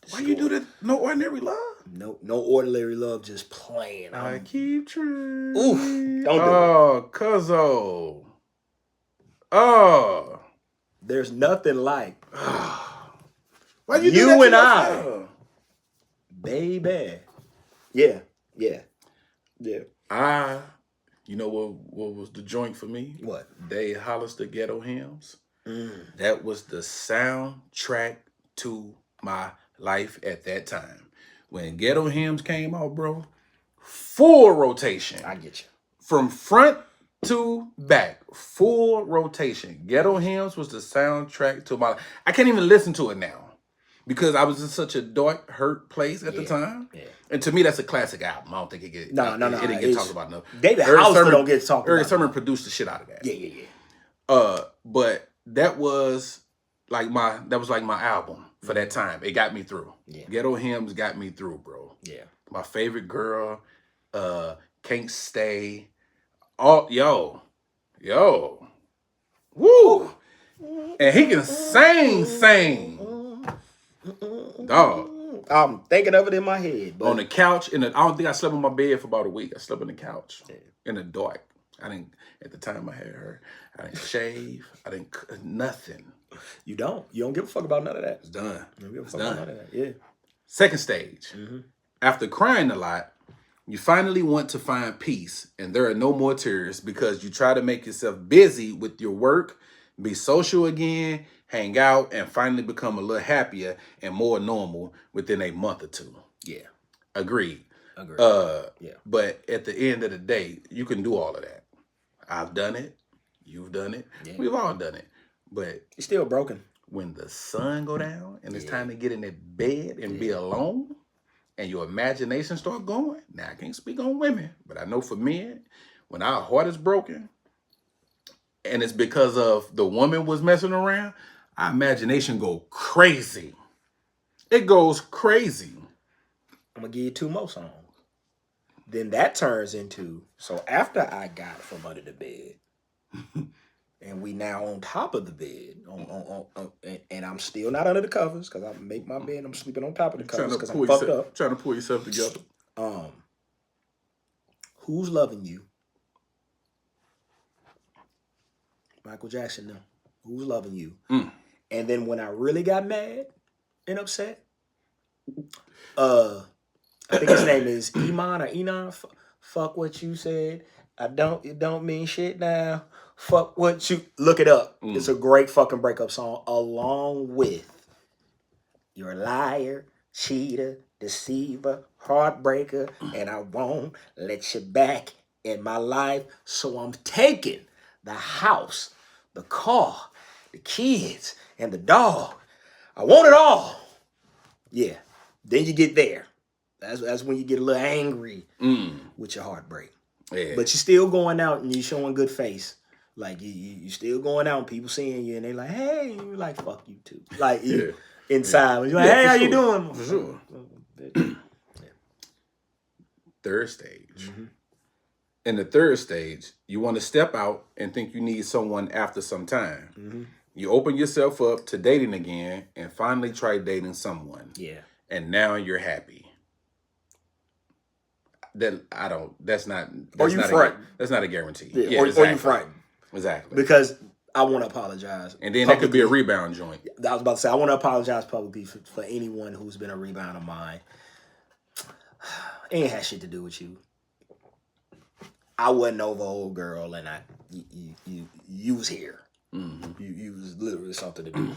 Why you do that? No Ordinary Love? No Ordinary Love, just playing. I keep trying. Oof. Don't do it. Oh, Cuzzo. Oh. There's nothing like why you do that and I, baby. Yeah. You know what was the joint for me? What? They Hollister Ghetto Hymns. That was the soundtrack to my life at that time. When Ghetto Hymns came out, bro, full rotation. I get you. From front to back, full rotation. Ghetto Hymns was the soundtrack to my life. I can't even listen to it now because I was in such a dark, hurt place at the time. Yeah. And to me, that's a classic album. I don't think it didn't get talked about enough. David Hollister don't get talked about. Eric Sermon produced the shit out of that. Yeah. But that was like my album for that time. It got me through. Yeah. Ghetto Hymns got me through, bro. Yeah. My favorite girl, Can't Stay. Oh, yo. Woo. And he can sing. Dog. I'm thinking of it in my head. But... On the couch, I don't think I slept on my bed for about a week. I slept on the couch in the dark. At the time I had her, I didn't shave. I didn't, nothing. You don't give a fuck about none of that. It's done. You don't give a fuck about none of that. Yeah. Second stage. Mm-hmm. After crying a lot, you finally want to find peace and there are no more tears because you try to make yourself busy with your work, be social again, hang out, and finally become a little happier and more normal within a month or two. Yeah. Agreed. Yeah. But at the end of the day, you can do all of that. I've done it. You've done it. Yeah. We've all done it. But it's still broken. When the sun go down and it's time to get in that bed and be alone, and your imagination start going. Now, I can't speak on women, but I know for men, when our heart is broken, and it's because of the woman was messing around, our imagination go crazy. It goes crazy. I'm going to give you 2 more songs. Then that turns into, so after I got from under the bed, and we now on top of the bed, and I'm still not under the covers, because I make my bed, I'm sleeping on top of the covers, because I'm fucked up. Trying to pull yourself together. Who's Loving You? Michael Jackson, no. Who's Loving You? And then when I really got mad and upset, I think his name is Iman or Enon. Fuck what you said. It don't mean shit now. Fuck what you... Look it up. It's a great fucking breakup song, along with You're a Liar, Cheater, Deceiver, Heartbreaker, and I won't let you back in my life. So I'm taking the house, the car, the kids, and the dog. I want it all. Yeah. Then you get there. That's when you get a little angry with your heartbreak. Yeah. But you're still going out and you're showing good face. Like you still going out and people seeing you and they like, hey, you're like, fuck you too. Like you inside, you're like, hey, how you doing? For sure. Third stage. In the third stage, you want to step out and think you need someone after some time. You open yourself up to dating again and finally try dating someone. Yeah. And now you're happy. That's not a guarantee. Yeah, exactly. Or you frightened. Exactly. Because I want to apologize. And then that could be a rebound joint. I was about to say, I want to apologize publicly for anyone who's been a rebound of mine. It ain't had shit to do with you. I wasn't over old girl, and you was here. You was literally something to do.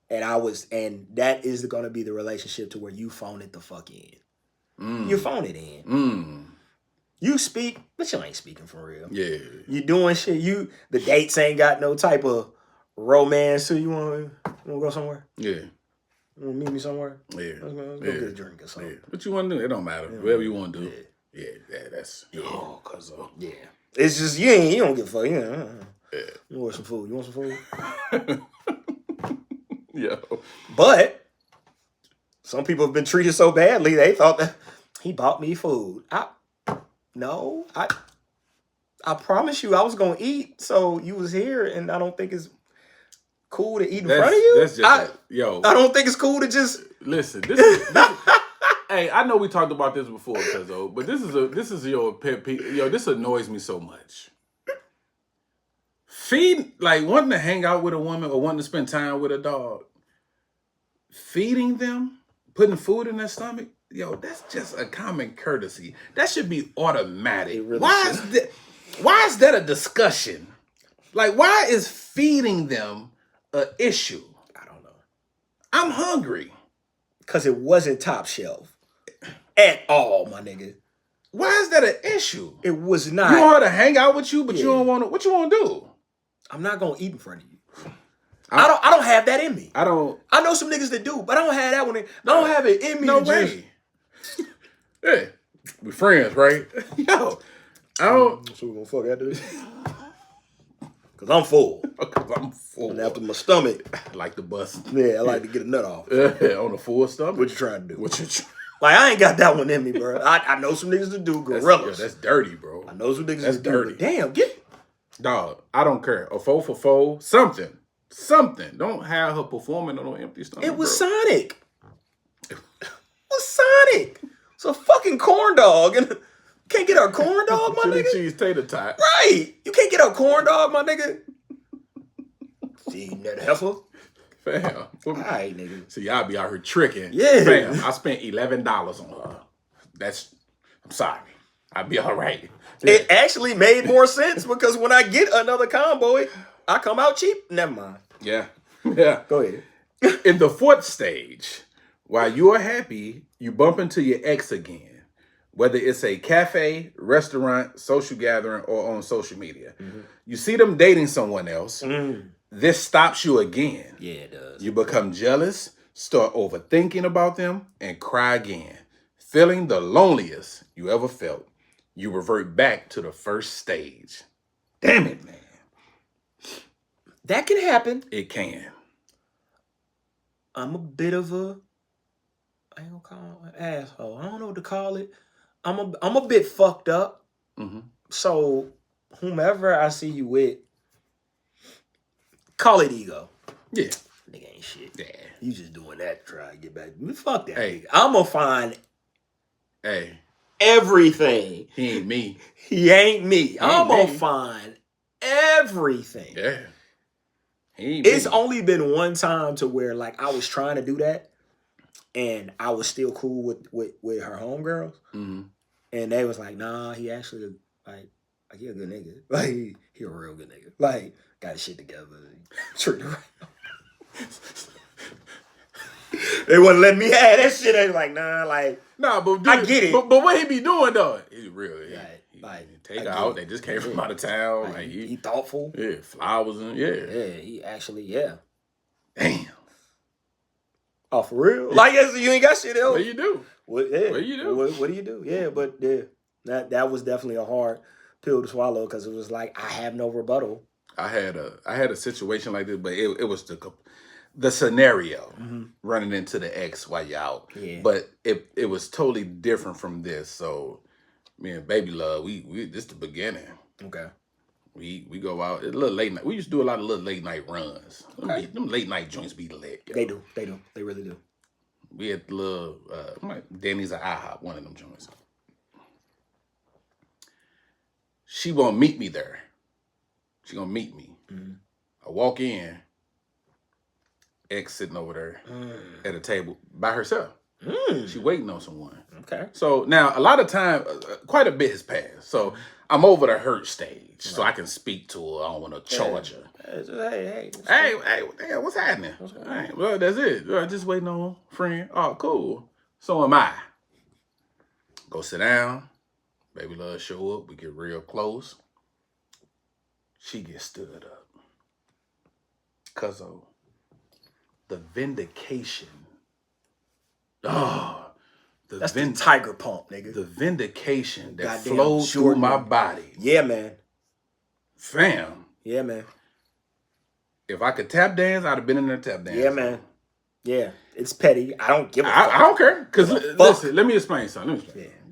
And that is going to be the relationship to where you phone it the fuck in. You phone it in. You speak, but you ain't speaking for real. Yeah. You doing shit. The dates ain't got no type of romance. So you want to go somewhere? Yeah. You want to meet me somewhere? Yeah. Let's go get a drink or something. Yeah. What you want to do? It don't matter. Whatever you want to do. Yeah. That's. Oh, Cuzzo. Yeah. It's just you don't give a fuck. You want some food? You want some food? Yeah. But some people have been treated so badly they thought that he bought me food. I promise you I was gonna eat, so you was here, and I don't think it's cool to eat in front of you. That's just I don't think it's cool to just listen. This is hey, I know we talked about this before, Cuzzo, but this is your pet peeve. Yo, this annoys me so much. Wanting to hang out with a woman or wanting to spend time with a dog, feeding them, putting food in their stomach, yo, that's just a common courtesy. That should be automatic. Really why is that a discussion? Like, why is feeding them an issue? I don't know. I'm hungry. Because it wasn't top shelf. At all, my nigga. Why is that an issue? It was not. You want her to hang out with you, but you don't want to. What you want to do? I'm not gonna eat in front of you. I don't have that in me. I know some niggas that do, but I don't have that one. I don't have it in me. No way. Yeah, we friends, right? Yo, I don't. So we gonna fuck after this? Cause I'm full. And after my stomach, I like to bust. Yeah, I like to get a nut off. On a full stomach. What you trying to do? Like, I ain't got that one in me, bro. I know some niggas that do gorillas. That's dirty, bro. I know some niggas that do dirty. Damn, dog, I don't care. A 4 for 4, something. Don't have her performing on an empty stomach. It was Sonic. It's a fucking corn dog. And you can't get a corn dog, my nigga. Cheese tater tot. Right. You can't get a corn dog, my nigga. See that heifer? Fam. All right, nigga. See, y'all be out here tricking. Yeah. Fam, I spent $11 on her. I'm sorry. I'll be all right. Yeah. It actually made more sense because when I get another combo, I come out cheap. Never mind. Yeah. Go ahead. In the fourth stage, while you are happy, you bump into your ex again. Whether it's a cafe, restaurant, social gathering, or on social media. You see them dating someone else. This stops you again. Yeah, it does. You become jealous, start overthinking about them, and cry again. Feeling the loneliest you ever felt, you revert back to the first stage. Damn it, man. That can happen. It can. I'm a bit of a, I ain't gonna call it an asshole. I don't know what to call it. I'm a bit fucked up. Mm-hmm. So whomever I see you with, call it ego. Yeah. Nigga ain't shit. Yeah. You just doing that to try to get back. Fuck that Hey. nigga. I'm gonna find everything. He ain't me. He ain't me. I'm gonna me. find everything. Yeah. He ain't It's me. only been one time to where like I was trying to do that and I was still cool with her homegirls. Mm-hmm. And they was like, nah, he actually like he a good nigga. Like he a real good nigga. Like got his shit together. Treat her right. They wouldn't let me have that shit. They was like, nah, like Nah, but dude, I get it. But what he be doing though? He really Like take her out. They just came from out of town. Like he thoughtful. Yeah, flowers and He actually Damn. Oh, for real? Like you ain't got shit else. What do you do? What do you do? Yeah, but that was definitely a hard pill to swallow because it was like I have no rebuttal. I had a situation like this, but it was the scenario running into the ex while you're out. Yeah. But it was totally different from this. So me and Baby Love, we this the beginning. Okay. We go out. It's a little late night. We used to do a lot of little late night runs. Okay. Them late night joints be lit. Yo. They do. They really do. We had the little Denny's or IHOP, one of them joints. She won't meet me there. She gonna meet me. Mm-hmm. I walk in, ex sitting over there at a table by herself. She waiting on someone. Okay. So now a lot of time, quite a bit has passed. So I'm over the hurt stage, so I can speak to her. I don't want to charge her. Hey, damn, what's happening? All right, well, that's it. Just waiting on a friend. Oh, cool. So am I. Go sit down. Baby Love show up. We get real close. She gets stood up. Cuzzo. The vindication. Oh, that's the tiger pump, nigga. The vindication that Goddamn flowed through my body. Yeah, man. Fam. Yeah, man. If I could tap dance, I'd have been in there tap dance. Yeah, man. Yeah, it's petty. I don't give a fuck. I don't care. Because listen, let me explain something.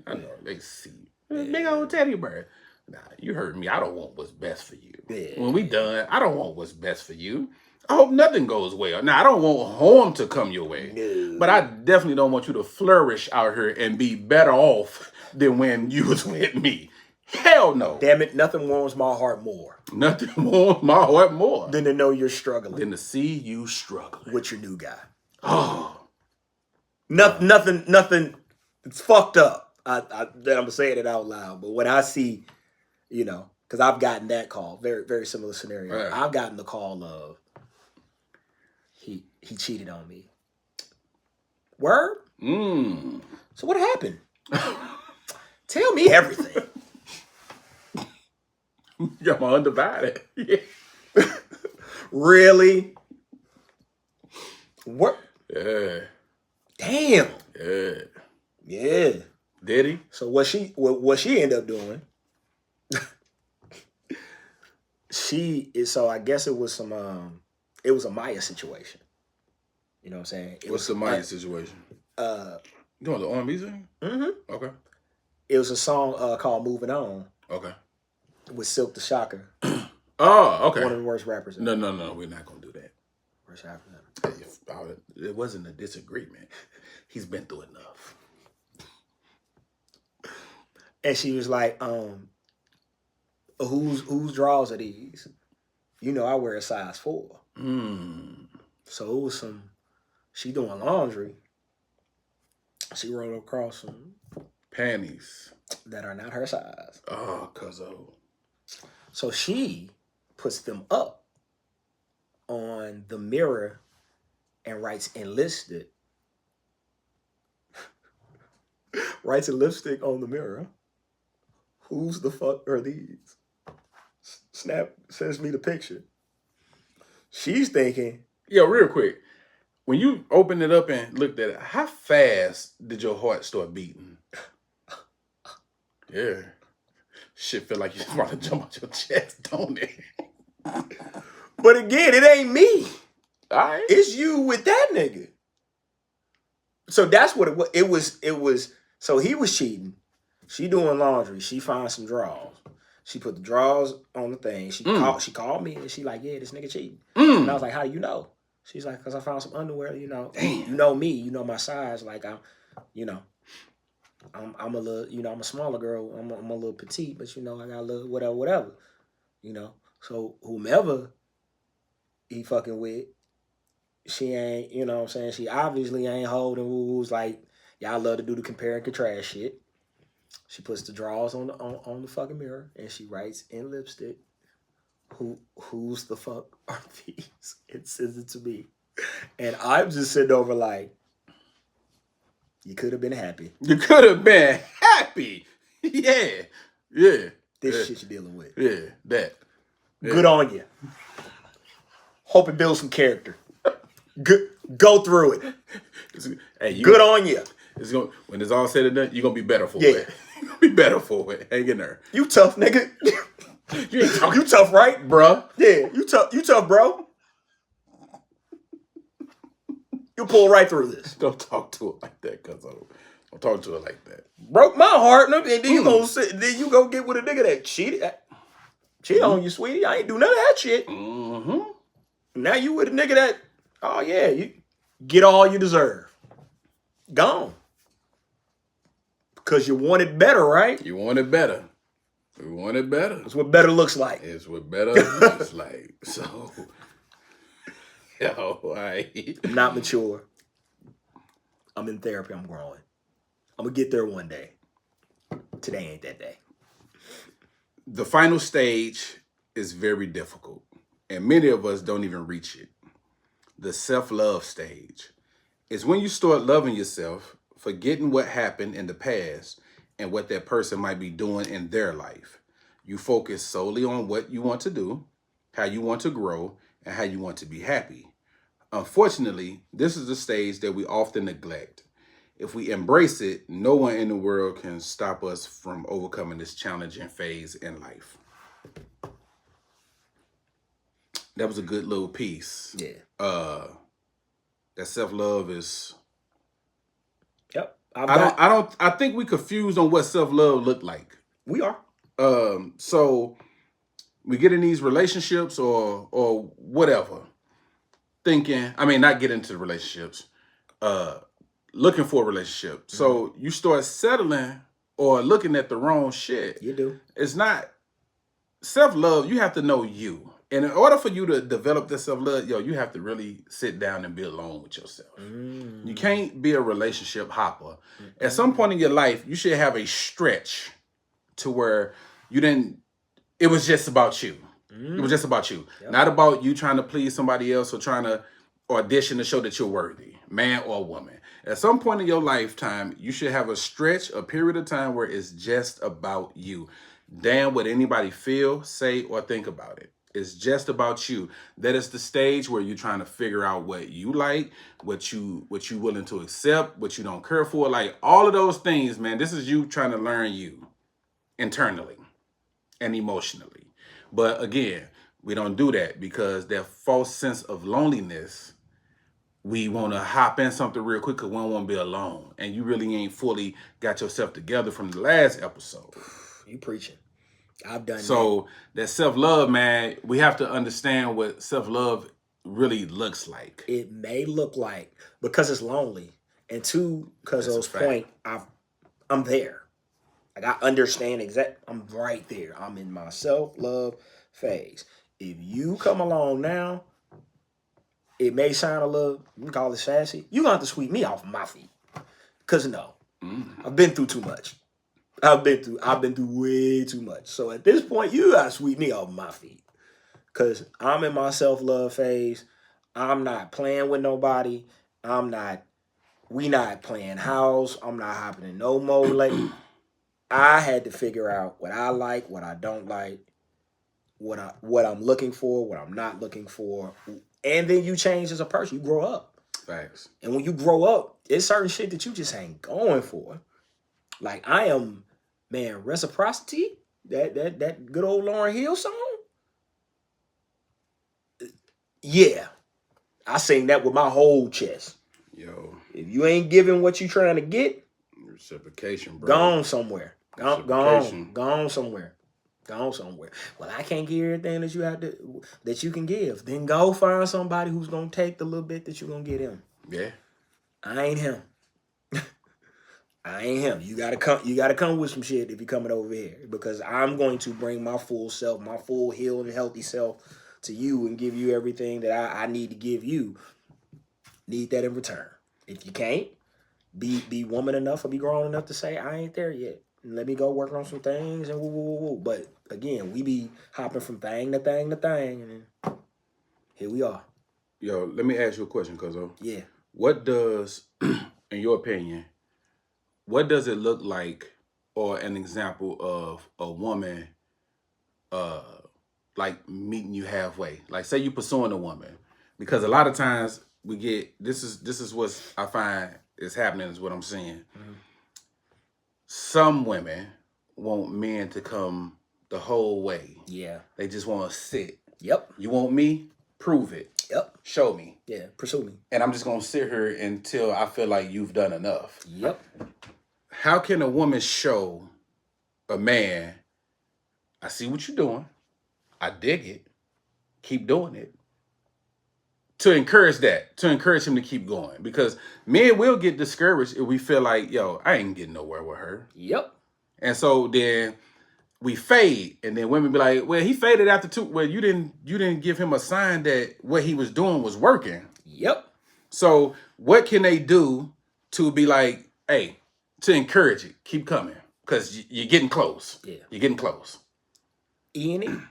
I know they see. Big old teddy bear. Nah, you heard me. I don't want what's best for you. Yeah. When we done, I don't want what's best for you. I hope nothing goes well. Now, I don't want harm to come your way. No. But I definitely don't want you to flourish out here and be better off than when you was with me. Hell no. Damn it, nothing warms my heart more. Nothing warms my heart more. Than to know you're struggling. Than to see you struggling. With your new guy. Oh. Nothing. It's fucked up. I'm saying it out loud. But when I see, because I've gotten that call, very, very similar scenario. Right. I've gotten the call of, he cheated on me. Word? So what happened? Tell me everything. You're my undivided. Yeah. Really? What? Yeah. Damn. Yeah. Yeah. Diddy? So what she ended up doing? So I guess it was it was a Maya situation. You know what I'm saying? What's the Maya situation? You doing the R&B thing? Mm-hmm. Okay. It was a song called "Moving On." Okay. With Silk the Shocker. Oh, okay. One of the worst rappers. No, we're not gonna do that. Worst rapper. It wasn't a disagreement. He's been through enough. And she was like, whose drawers are these? I wear a size 4. So it was she doing laundry. She rolled across some panties that are not her size. Oh, Cuzzo. So she puts them up on the mirror and writes enlisted. Writes in lipstick on the mirror. Whose the fuck are these? Snap sends me the picture. She's thinking. Yo, real quick. when you opened it up and looked at it, how fast did your heart start beating? Yeah. Shit feel like you just want to jump out your chest, don't it? But again, it ain't me. All right. It's you with that nigga. So that's what it was. It was. So he was cheating. She doing laundry. She found some drawers. She put the drawers on the thing. She called me and she like, yeah, this nigga cheating. And I was like, how do you know? She's like, because I found some underwear. You know, you know me. You know my size. Like I'm a little. You know, I'm a smaller girl. I'm a little petite, but you know, I got a little whatever. You know, so whomever he fucking with, she ain't, you know what I'm saying? She obviously ain't holding rules like y'all love to do the compare and contrast shit. She puts the drawers on the fucking mirror and she writes in lipstick, who's the fuck are these? And sends it to me. And I'm just sitting over like, you could have been happy. You could have been happy. Yeah. This shit you're dealing with. Yeah, that. Yeah. Good on you. Hope it builds some character. Go through it. Hey, good on you. When it's all said and done, you're going to be better for it. You're going to be better for it. Hang in there. You tough, nigga. You tough, right? Bruh. Yeah, you tough, bro. You pull right through this. Don't talk to her like that, Cuzzo. Don't talk to her like that. Broke my heart, and then you gonna sit, then you go get with a nigga that cheated on you, sweetie. I ain't do none of that shit. Now you with a nigga that, oh yeah, you get all you deserve. Gone. Because you want it better, right? You want it better. We want it better. It's what better looks like. It's what better looks like. So, yo, I'm not mature. I'm in therapy. I'm growing. I'm going to get there one day. Today ain't that day. The final stage is very difficult, and many of us don't even reach it. The self-love stage is when you start loving yourself, forgetting what happened in the past and what that person might be doing in their life. You focus solely on what you want to do, how you want to grow, and how you want to be happy. Unfortunately, this is the stage that we often neglect. If we embrace it, no one in the world can stop us from overcoming this challenging phase in life. That was a good little piece. Yeah. That self-love is... Yep. I think we confused on what self-love looked like. We are. So we get in these relationships or whatever, not get into relationships, looking for a relationship. Mm-hmm. So you start settling or looking at the wrong shit. You do. It's not self-love. You have to know you. And in order for you to develop this self-love, you have to really sit down and be alone with yourself. You can't be a relationship hopper. At some point in your life, you should have a stretch to where it was just about you. It was just about you. Yep. Not about you trying to please somebody else or trying to audition to show that you're worthy, man or woman. At some point in your lifetime, you should have a period of time where it's just about you. Damn what anybody feel, say, or think about it. It's just about you. That is the stage where you're trying to figure out what you like, what you willing to accept, what you don't care for. Like all of those things, man, this is you trying to learn you internally and emotionally. But again, we don't do that because that false sense of loneliness, we want to hop in something real quick because we don't want to be alone. And you really ain't fully got yourself together from the last episode. You preaching. I've done so that self-love, man, we have to understand what self-love really looks like. It may look like, because it's lonely, and two, because those point, I'm there. Like I understand I'm right there. I'm in my self-love phase. If you come along now, it may sound a little, you can call it sassy. You're going to have to sweep me off my feet. Because I've been through too much. I've been through way too much. So at this point, you got to sweep me off my feet. Because I'm in my self-love phase. I'm not playing with nobody. We not playing house. I'm not hopping in no more. Like, I had to figure out what I like, what I don't like, what I'm looking for, what I'm not looking for. And then you change as a person. You grow up. Facts. And when you grow up, it's certain shit that you just ain't going for. Like I am, man, reciprocity. That good old Lauryn Hill song. Yeah, I sing that with my whole chest. Yo, If you ain't giving what you trying to get, reciprocation, bro. gone somewhere. Reciprocation. Gone somewhere. Gone somewhere. Well, I can't give everything that you can give. Then go find somebody who's gonna take the little bit that you're gonna get him. Yeah. I ain't him. I ain't him. You gotta come with some shit if you're coming over here. Because I'm going to bring my full self, my full healed and healthy self to you and give you everything that I need to give you. Need that in return. If you can't, be woman enough or be grown enough to say, I ain't there yet. Let me go work on some things and woo, woo, woo, woo. But again, we be hopping from thing to thing to thing, and then here we are. Yo, let me ask you a question, Cuzzo. Yeah. What does, in your opinion, what does it look like, or an example of a woman, like meeting you halfway? Like, say you pursuing a woman, because a lot of times we get this is what I find is happening. Is what I'm seeing. Mm-hmm. Some women want men to come the whole way. Yeah. They just want to sit. Yep. You want me? Prove it. Yep. Show me. Yeah. Pursue me. And I'm just going to sit here until I feel like you've done enough. Yep. How can a woman show a man, I see what you're doing, I dig it, keep doing it, to encourage him to keep going? Because men will get discouraged if we feel like, yo, I ain't getting nowhere with her. Yep. And so then we fade, and then women be like, well, he faded after 2. Well, you didn't give him a sign that what he was doing was working. Yep. So what can they do to be like, hey, to encourage it, keep coming, because you're getting close. Yeah. You're getting close. Ian,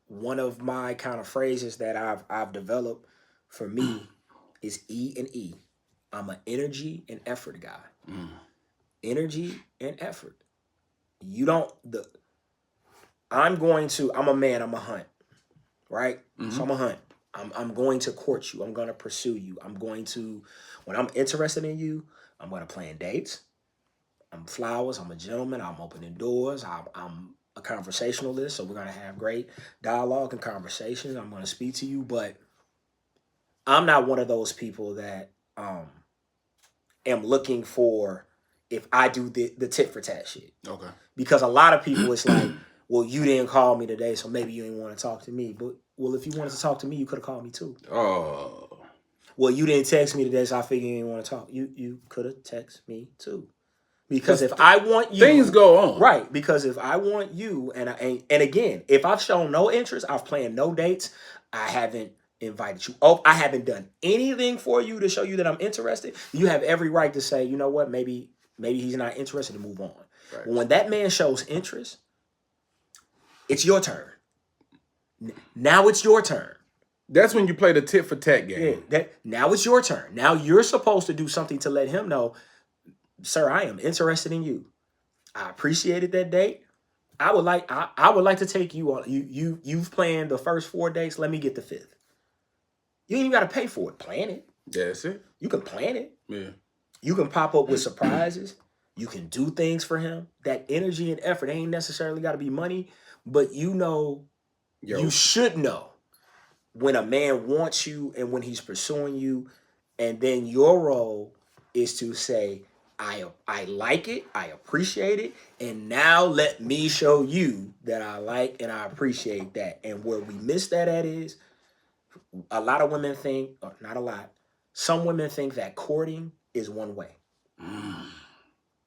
one of my kind of phrases that I've developed for me is E and E. I'm an energy and effort guy. Mm. Energy and effort. I'm a man, I'm a hunt. Right? Mm-hmm. So I'm a hunt. I'm going to court you. I'm going to pursue you. When I'm interested in you, I'm going to plan dates. I'm flowers. I'm a gentleman. I'm opening doors. I'm a conversationalist. So we're going to have great dialogue and conversation. I'm going to speak to you, but I'm not one of those people that am looking for if I do the tit for tat shit. Okay. Because a lot of people, it's like, well, you didn't call me today, so maybe you didn't want to talk to me. But, well, if you wanted to talk to me, you could have called me too. Oh. Well, you didn't text me today, so I figured you didn't want to talk. You could have texted me too. Because if I want you... Things go on. Right. Because if I want you, and again, if I've shown no interest, I've planned no dates, I haven't invited you. Oh, I haven't done anything for you to show you that I'm interested, you have every right to say, you know what, maybe he's not interested, and move on. Right. When that man shows interest, it's your turn. Now it's your turn. That's when you play the tit for tat game. Yeah, now it's your turn. Now you're supposed to do something to let him know, sir, I am interested in you. I appreciated that date. I would like to take you on. You've planned the first 4 dates. Let me get the 5th. You ain't even got to pay for it. Plan it. That's it. You can plan it. Yeah. You can pop up with surprises. You can do things for him. That energy and effort ain't necessarily got to be money, but you should know when a man wants you and when he's pursuing you, and then your role is to say, I like it, I appreciate it, and now let me show you that I like and I appreciate that. And where we miss that at is, a lot of women think, or not a lot, some women think that courting is one way.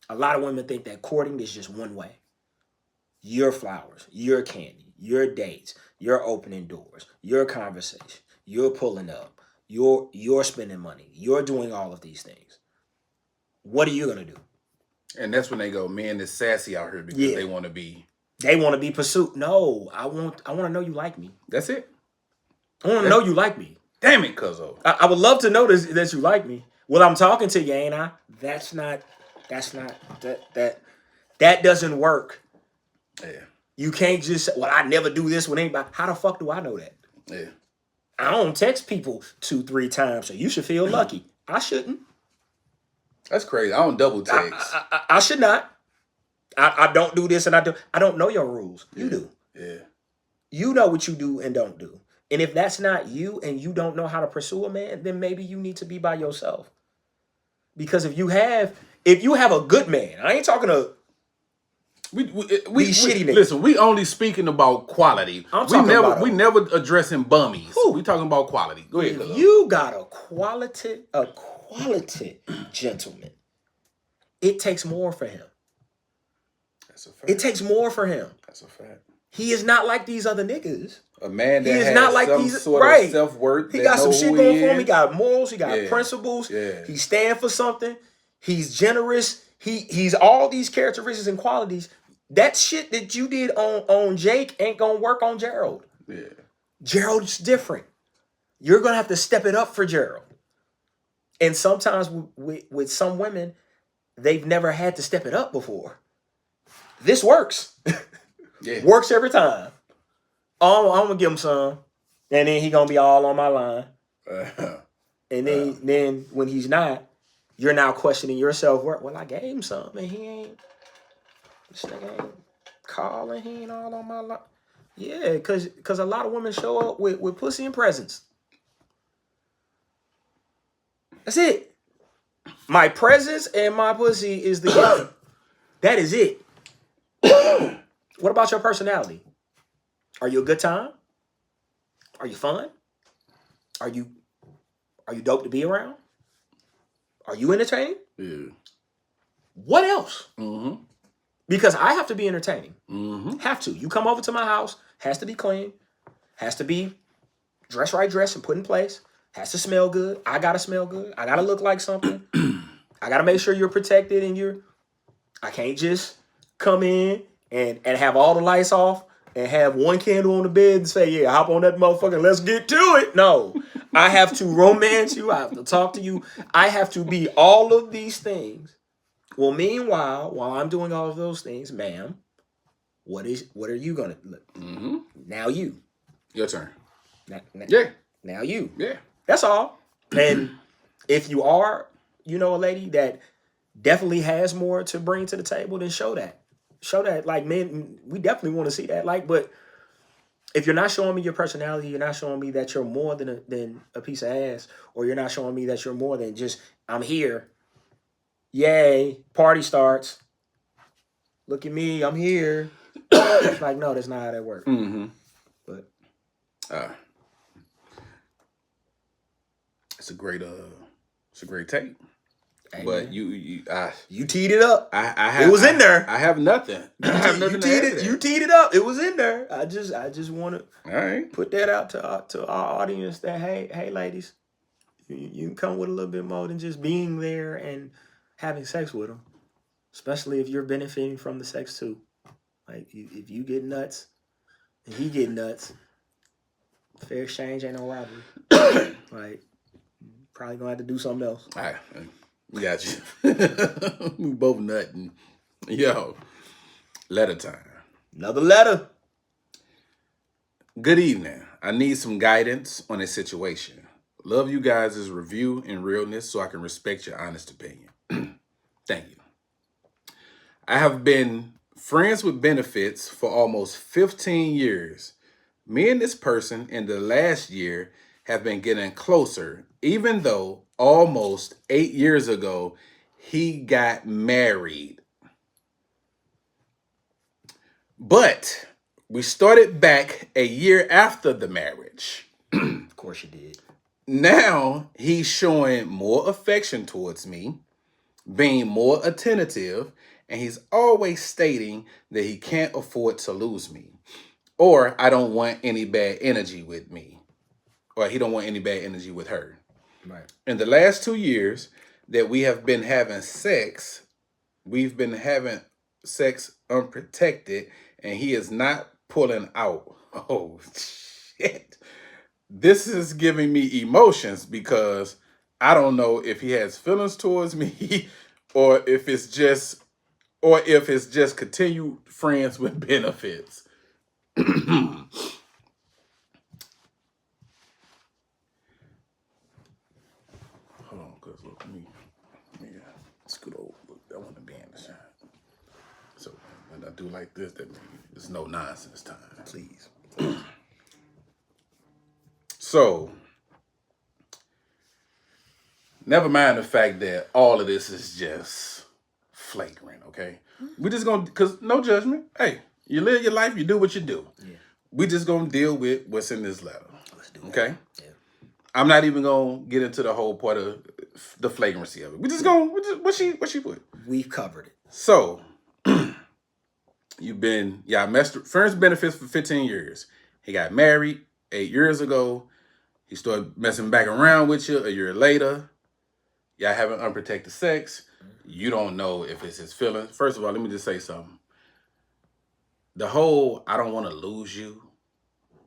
A lot of women think that courting is just one way. Your flowers, your candy, your dates, your opening doors, your conversation, you're pulling up, you're spending money, you're doing all of these things. What are you gonna do? And that's when they go, man, it's sassy out here because they want to be. They want to be pursued. No, I want to know you like me. That's it. I want to know you like me. Damn it, Cuzzo. I would love to know that you like me. Well, I'm talking to you, ain't I? That doesn't work. Yeah. You can't just say, well, I never do this with anybody. How the fuck do I know that? Yeah. I don't text people 2-3 times, so you should feel lucky. I shouldn't. That's crazy. I don't double text. I should not. I don't do this, and I don't know your rules. You do. Yeah. You know what you do and don't do. And if that's not you and you don't know how to pursue a man, then maybe you need to be by yourself. Because if you have a good man, I ain't talking to We shitty niggas. Listen, we only speaking about quality. We never addressing bummies. We talking about quality. Go ahead. If you got a quality gentleman, it takes more for him. That's a fact. It takes more for him. That's a fact. He is not like these other niggas. A man that is has not like some these, sort right. of self-worth. He got some shit going for him. He got morals. He got Yeah. principles. Yeah. He stand for something. He's generous. He's all these characteristics and qualities. That shit that you did on Jake ain't gonna work on Gerald. Yeah. Gerald's different. You're gonna have to step it up for Gerald. And sometimes with some women, they've never had to step it up before. This works. Yeah. Works every time. I'm gonna give him some, and then he gonna be all on my line. And then when he's not, you're now questioning yourself. Well, I gave him some, and he ain't. This nigga ain't calling. He ain't all on my line. Yeah, because a lot of women show up with pussy and presents. That's it. My presence and my pussy is the gift. That is it. What about your personality? Are you a good time? Are you fun? Are you dope to be around? Are you entertaining? Yeah. What else? Mm-hmm. Because I have to be entertaining. Mm-hmm. Have to. You come over to my house, has to be clean, has to be dressed and put in place, has to smell good. I gotta smell good. I gotta look like something. I gotta make sure you're protected and I can't just come in and have all the lights off and have one candle on the bed and say, yeah, hop on that motherfucker, let's get to it. No. I have to romance you. I have to talk to you. I have to be all of these things. Well, meanwhile, while I'm doing all of those things, ma'am, what are you gonna look? Mm-hmm. Now you. Your turn. Yeah. Now you. Yeah. That's all. And if you are, a lady that definitely has more to bring to the table, then show that. Show that. Like, men, we definitely want to see that. Like, but if you're not showing me your personality, you're not showing me that you're more than a piece of ass, or you're not showing me that you're more than just, I'm here. Yay, party starts. Look at me, I'm here. It's like, no, that's not how that works. Mm-hmm. But it's a great take. Amen. But you teed it up. It was in there. I have nothing. I have nothing to add to that. You teed it up. It was in there. I just want to put that out to our audience that hey ladies, you can come with a little bit more than just being there and having sex with them, especially if you're benefiting from the sex too. Like if you get nuts and he get nuts, fair exchange ain't no robbery. Like probably gonna have to do something else. All right, we got you. We both nutting. Yo, letter time. Another letter. Good evening. I need some guidance on a situation. Love you guys' review and realness so I can respect your honest opinion. Thank you. I have been friends with benefits for almost 15 years. Me and this person in the last year have been getting closer, even though almost 8 years ago, he got married. But we started back a year after the marriage. Of course you did. Now he's showing more affection towards me, being more attentive, and he's always stating that he can't afford to lose me, or I don't want any bad energy with me, or he don't want any bad energy with her. Right. In the last 2 years that we have been having sex, we've been having sex unprotected, and he is not pulling out. Oh, shit. This is giving me emotions because I don't know if he has feelings towards me or if it's just continued friends with benefits. do like this, that means there's no nonsense time. Please. So, never mind the fact that all of this is just flagrant, okay? We just gonna, cause no judgment. Hey, you live your life, you do what you do. Yeah. We just gonna deal with what's in this letter. Let's do that. Okay? Yeah. I'm not even gonna get into the whole part of the flagrancy of it. We just gonna, what she put? We've covered it. So, friends benefits for 15 years. He got married 8 years ago. He started messing back around with you a year later. Y'all having unprotected sex. You don't know if it's his feelings. First of all, let me just say something. The whole I don't want to lose you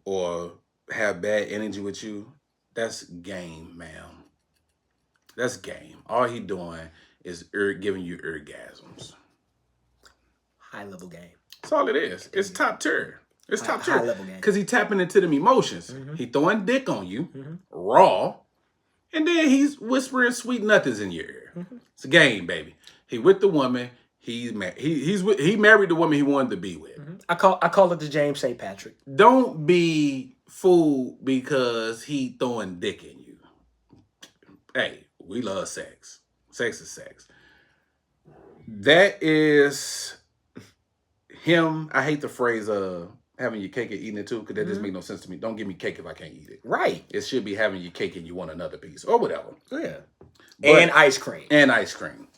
or have bad energy with you, that's game, ma'am. That's game. All he doing is giving you orgasms. High level game. That's all it is. It's top tier. It's top tier. High level game. Because he tapping into them emotions. He throwing dick on you, raw, and then he's whispering sweet nothings in your ear. It's a game, baby. He with the woman. He married the woman he wanted to be with. I call it the James St. Patrick. Don't be fooled because he throwing dick in you. Hey, we love sex. Sex is sex. That is him. I hate the phrase having your cake and eating it too, because that doesn't make no sense to me. Don't give me cake if I can't eat it. Right. It should be having your cake and you want another piece or whatever. Yeah. And ice cream. And ice cream.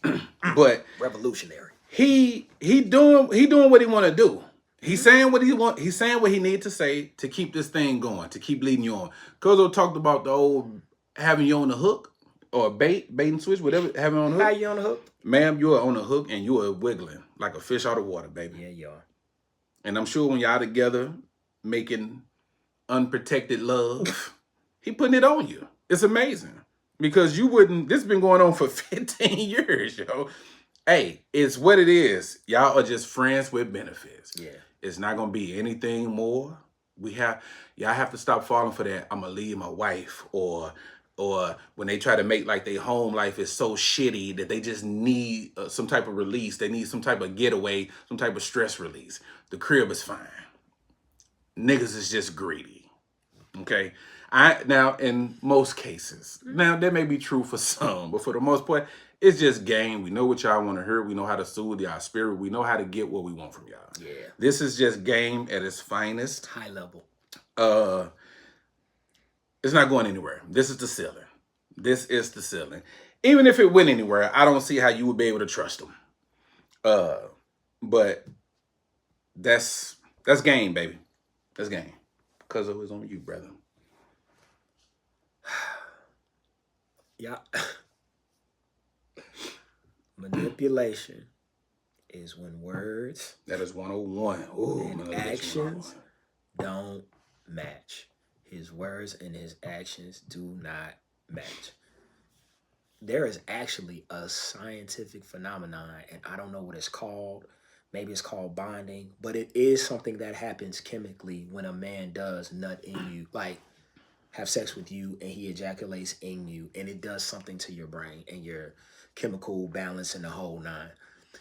But revolutionary. He doing what he want to do. He's saying what he want. He's saying what he need to say to keep this thing going, to keep leading you on. Cuzzo talked about the old having you on the hook or bait and switch, whatever, having on the hook. How you on the hook? Ma'am, you are on the hook and you are wiggling like a fish out of water, baby. Yeah, you are. And I'm sure when y'all together making unprotected love, he putting it on you. It's amazing. Because this been going on for 15 years, yo. Hey, it's what it is. Y'all are just friends with benefits. Yeah. It's not gonna be anything more. Y'all have to stop falling for that. I'm gonna leave my wife, or when they try to make like their home life is so shitty that they just need some type of release. They need some type of getaway, some type of stress release. The crib is fine. Niggas is just greedy. Okay. Now, in most cases, now that may be true for some, but for the most part, it's just game. We know what y'all want to hear. We know how to soothe y'all spirit. We know how to get what we want from y'all. Yeah. This is just game at its finest. High level. It's not going anywhere. This is the ceiling. This is the ceiling. Even if it went anywhere, I don't see how you would be able to trust them. But that's game, baby. That's game. Because it was on you, brother. Yeah. Manipulation is when words. That is 101. Ooh, and actions don't match. His words and his actions do not match. There is actually a scientific phenomenon, and I don't know what it's called. Maybe it's called bonding, but it is something that happens chemically when a man does nut in you, like have sex with you, and he ejaculates in you, and it does something to your brain and your chemical balance and the whole nine.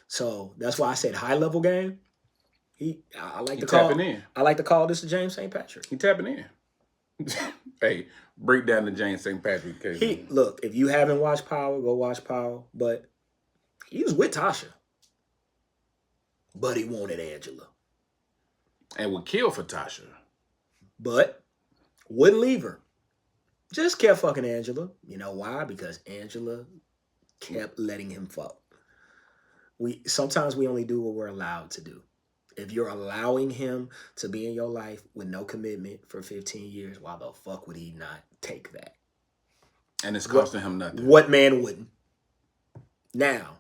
So that's why I said high level game. I like to call this the James St. Patrick. He tapping in. Hey, break down the James St. Patrick case. Look, if you haven't watched Power, go watch Power. But he was with Tasha. But he wanted Angela. And would kill for Tasha. But wouldn't leave her. Just kept fucking Angela. You know why? Because Angela kept letting him fuck. Sometimes we only do what we're allowed to do. If you're allowing him to be in your life with no commitment for 15 years, why the fuck would he not take that? And it's costing him nothing. What man wouldn't? Now,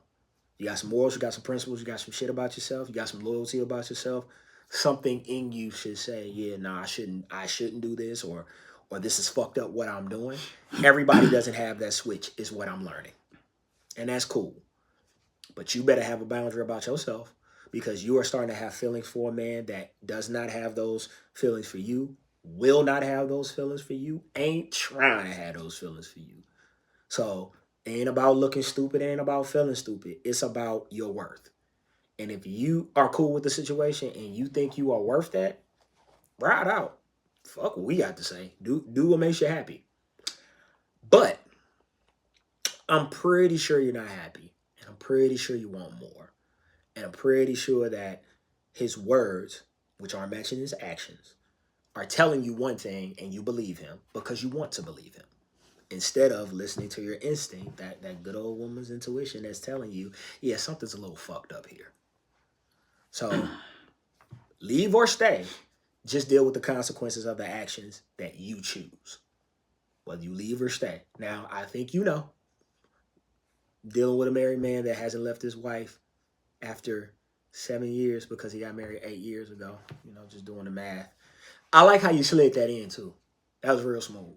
you got some morals, you got some principles, you got some shit about yourself, you got some loyalty about yourself. Something in you should say, yeah, no, I shouldn't do this, or this is fucked up what I'm doing. Everybody doesn't have that switch, is what I'm learning. And that's cool. But you better have a boundary about yourself, because you are starting to have feelings for a man that does not have those feelings for you, will not have those feelings for you, ain't trying to have those feelings for you. So it ain't about looking stupid, it ain't about feeling stupid. It's about your worth. And if you are cool with the situation and you think you are worth that, ride out. Fuck what we got to say. Do what makes you happy. But I'm pretty sure you're not happy. And I'm pretty sure you want more. And I'm pretty sure that his words, which are matching his actions, are telling you one thing and you believe him because you want to believe him. Instead of listening to your instinct, that good old woman's intuition that's telling you, yeah, something's a little fucked up here. So leave or stay. Just deal with the consequences of the actions that you choose. Whether you leave or stay. Now, I think you know, dealing with a married man that hasn't left his wife after 7 years because he got married 8 years ago. You know, just doing the math. I like how you slid that in, too. That was real smooth.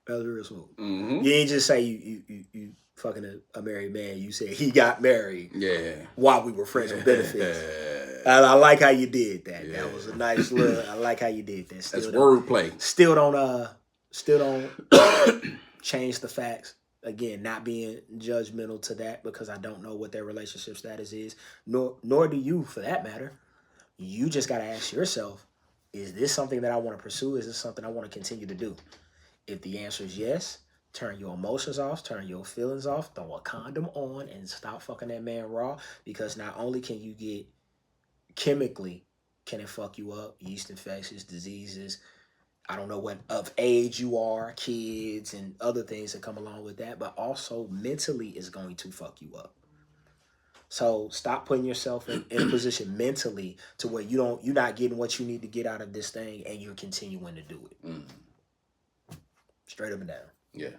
Mm-hmm. You ain't just say you fucking a married man. You said he got married while we were friends with benefits. I like how you did that. That was a nice look. I like how you did that. That's wordplay. Still don't change the facts. Again, not being judgmental to that because I don't know what their relationship status is, nor do you for that matter. You just got to ask yourself, is this something that I want to pursue? Is this something I want to continue to do? If the answer is yes, turn your emotions off, turn your feelings off, throw a condom on, and stop fucking that man raw. Because not only can you get chemically, can it fuck you up, yeast infections, diseases, I don't know what of age you are, kids, and other things that come along with that, but also mentally is going to fuck you up. So stop putting yourself in a position mentally to where you're not getting what you need to get out of this thing, and you're continuing to do it. Mm. Straight up and down. Yeah.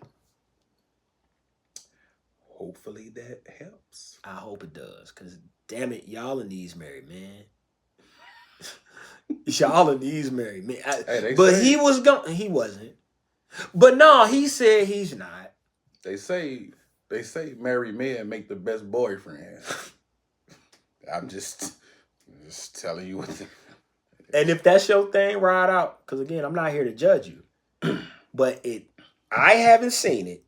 Hopefully that helps. I hope it does, because damn it, y'all in these married, man. Y'all in these married, man. But he was going. He wasn't. But no, he said he's not. They say married men make the best boyfriend. I'm just telling you what. And if that's your thing, ride out. Because again, I'm not here to judge you. But I haven't seen it.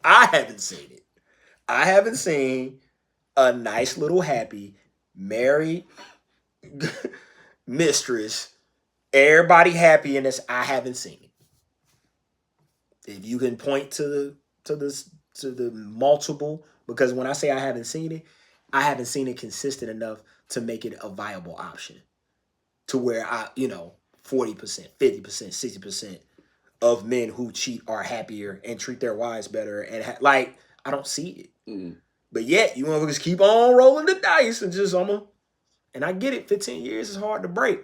I haven't seen a nice little happy married mistress, everybody happy in this. I haven't seen it. If you can point to the multiple, because when I say I haven't seen it consistent enough to make it a viable option. To where 40%, 50%, 60% of men who cheat are happier and treat their wives better, and I don't see it. Mm. But yet you motherfuckers keep on rolling the dice and just and I get it. 15 years is hard to break,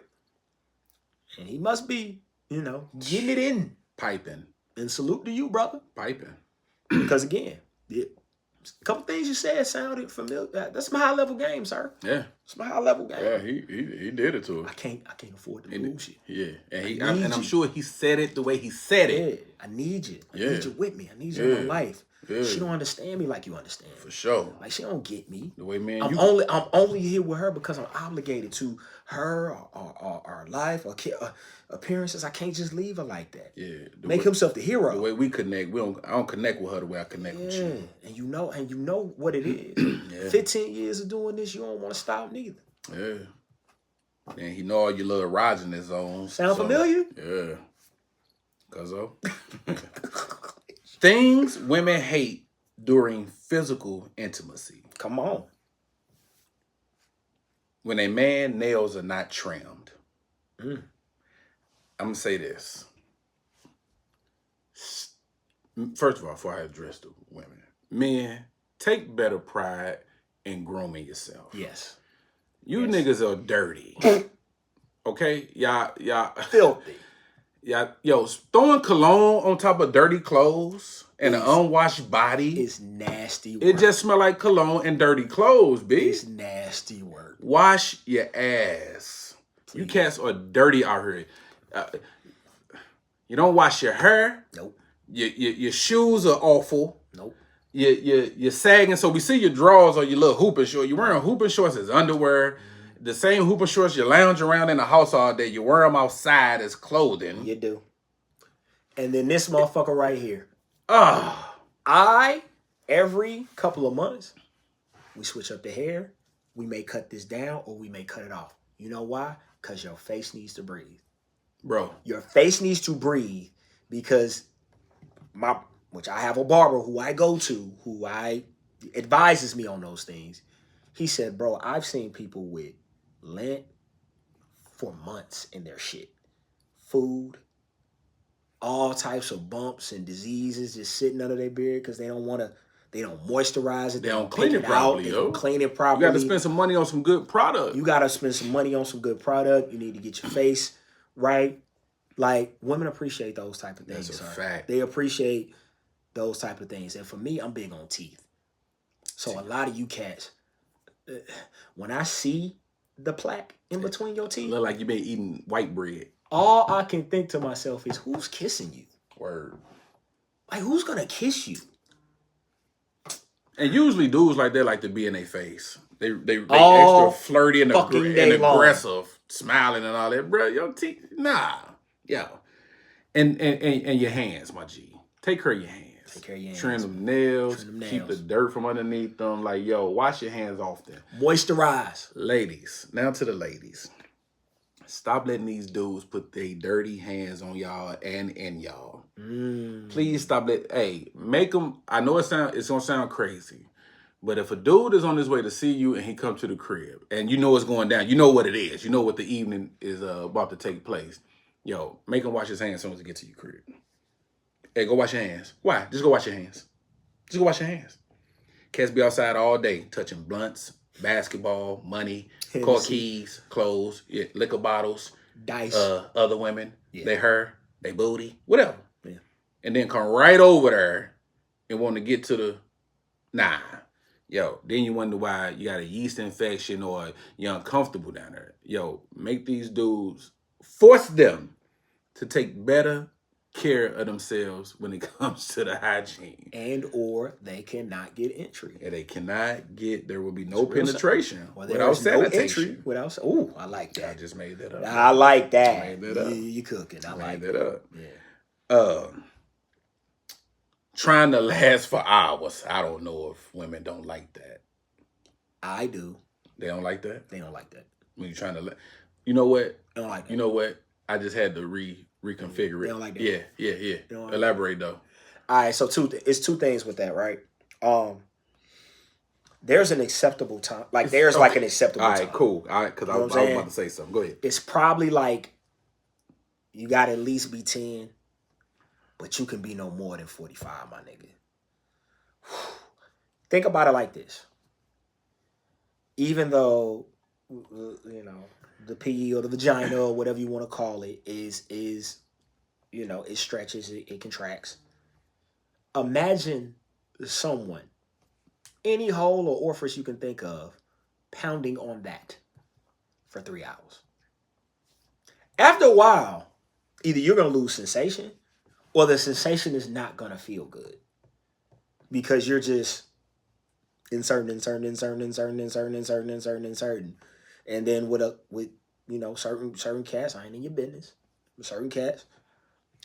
and he must be getting it in piping. And salute to you, brother. Piping. Because again, a couple things you said sounded familiar. That's my high level game, sir. Yeah, it's my high level game. Yeah, he did it to us. I can't afford to lose you. Yeah, and I'm sure he said it the way he said it. Yeah, I need you. I need you with me. I need you in my life. Yeah. She don't understand me like you understand. For sure. Like she don't get me. The way man, I'm only here with her because I'm obligated to her or our life or appearances. I can't just leave her like that. Yeah. Make himself the hero. The way we connect, I don't connect with her the way I connect with you. And you know what it is. 15 years of doing this, you don't want to stop neither. Yeah. And he know all your little erogenous zones. Sound familiar? Yeah. Cuzzo. Things women hate during physical intimacy. Come on. When a man's nails are not trimmed. I'm going to say this. First of all, before I address the women. Men, take better pride in grooming yourself. Yes. You niggas are dirty. Okay? Y'all. Filthy. Yeah, throwing cologne on top of dirty clothes and an unwashed body is nasty work. It just smell like cologne and dirty clothes, B. It's nasty work. Wash your ass. Please. You cats are dirty out here. You don't wash your hair. Nope. Your shoes are awful. Nope. You're sagging, so we see your drawers or your little hooping shorts. You're wearing hooping shorts as underwear. The same hooping shorts you lounge around in the house all day. You wear them outside as clothing. You do. And then this motherfucker right here. Every couple of months, we switch up the hair. we may cut this down or we may cut it off. You know why? Because your face needs to breathe. Bro. Your face needs to breathe because which I have a barber who I go to, who advises me on those things. He said, bro, I've seen people with lint for months in their shit. Food, all types of bumps and diseases just sitting under their beard because they don't moisturize it. They don't clean it properly, They don't clean it properly. You got to spend some money on some good product. You got to spend some money on some good product. You need to get your face right. Like, women appreciate those type of things. That's a fact. They appreciate those type of things. And for me, I'm big on teeth. So a lot of you cats, when I see the plaque in between your teeth, look like you been eating white bread. All I can think to myself is, who's kissing you? Word. Like, who's gonna kiss you? And usually dudes like that like to be in their face. They extra flirty and aggressive, smiling and all that. Bro, your teeth, nah. Yo. And your hands, my G. Take care of your hands. Take care of your hands. Trim them nails. Keep the dirt from underneath them. Like, yo, wash your hands often. Moisturize. Ladies. Now to the ladies. Stop letting these dudes put their dirty hands on y'all and in y'all. Please stop make them. I know it's gonna sound crazy, but if a dude is on his way to see you and he comes to the crib and you know it's going down, you know what it is, you know what the evening is about to take place. Yo, make him wash his hands as soon as he gets to your crib. Hey, go wash your hands. Why? Just go wash your hands. Just go wash your hands. Cats be outside all day touching blunts, basketball, money, car keys, clothes, liquor bottles, dice, other women, they hair, they booty, whatever. Yeah. And then come right over there and want to get to the then you wonder why you got a yeast infection or you're uncomfortable down there. Yo, make these dudes, force them to take better care of themselves when it comes to the hygiene. And or they cannot get entry. And they cannot get, there will be no penetration without sanitation. Oh, I like that. I just made that up. I like that. I made that up. You cooking. I like that up. Yeah. Trying to last for hours. I don't know if women don't like that. I do. They don't like that? They don't like that. When you're trying to, you know what? They don't like that. You know what? I just had to reconfigure it. They don't like that. Yeah. Elaborate though. All right, so it's two things with that, right? There's an acceptable time. Like, there's like an acceptable time. All right, cool. All right, because I was about to say something. Go ahead. It's probably like you got to at least be 10, but you can be no more than 45, my nigga. Think about it like this. Even though, the pee or the vagina or whatever you want to call it is it stretches, it contracts. Imagine someone, any hole or orifice you can think of, pounding on that for 3 hours. After a while, either you're going to lose sensation or the sensation is not going to feel good because you're just inserting. And then with certain cats, I ain't in your business. With certain cats,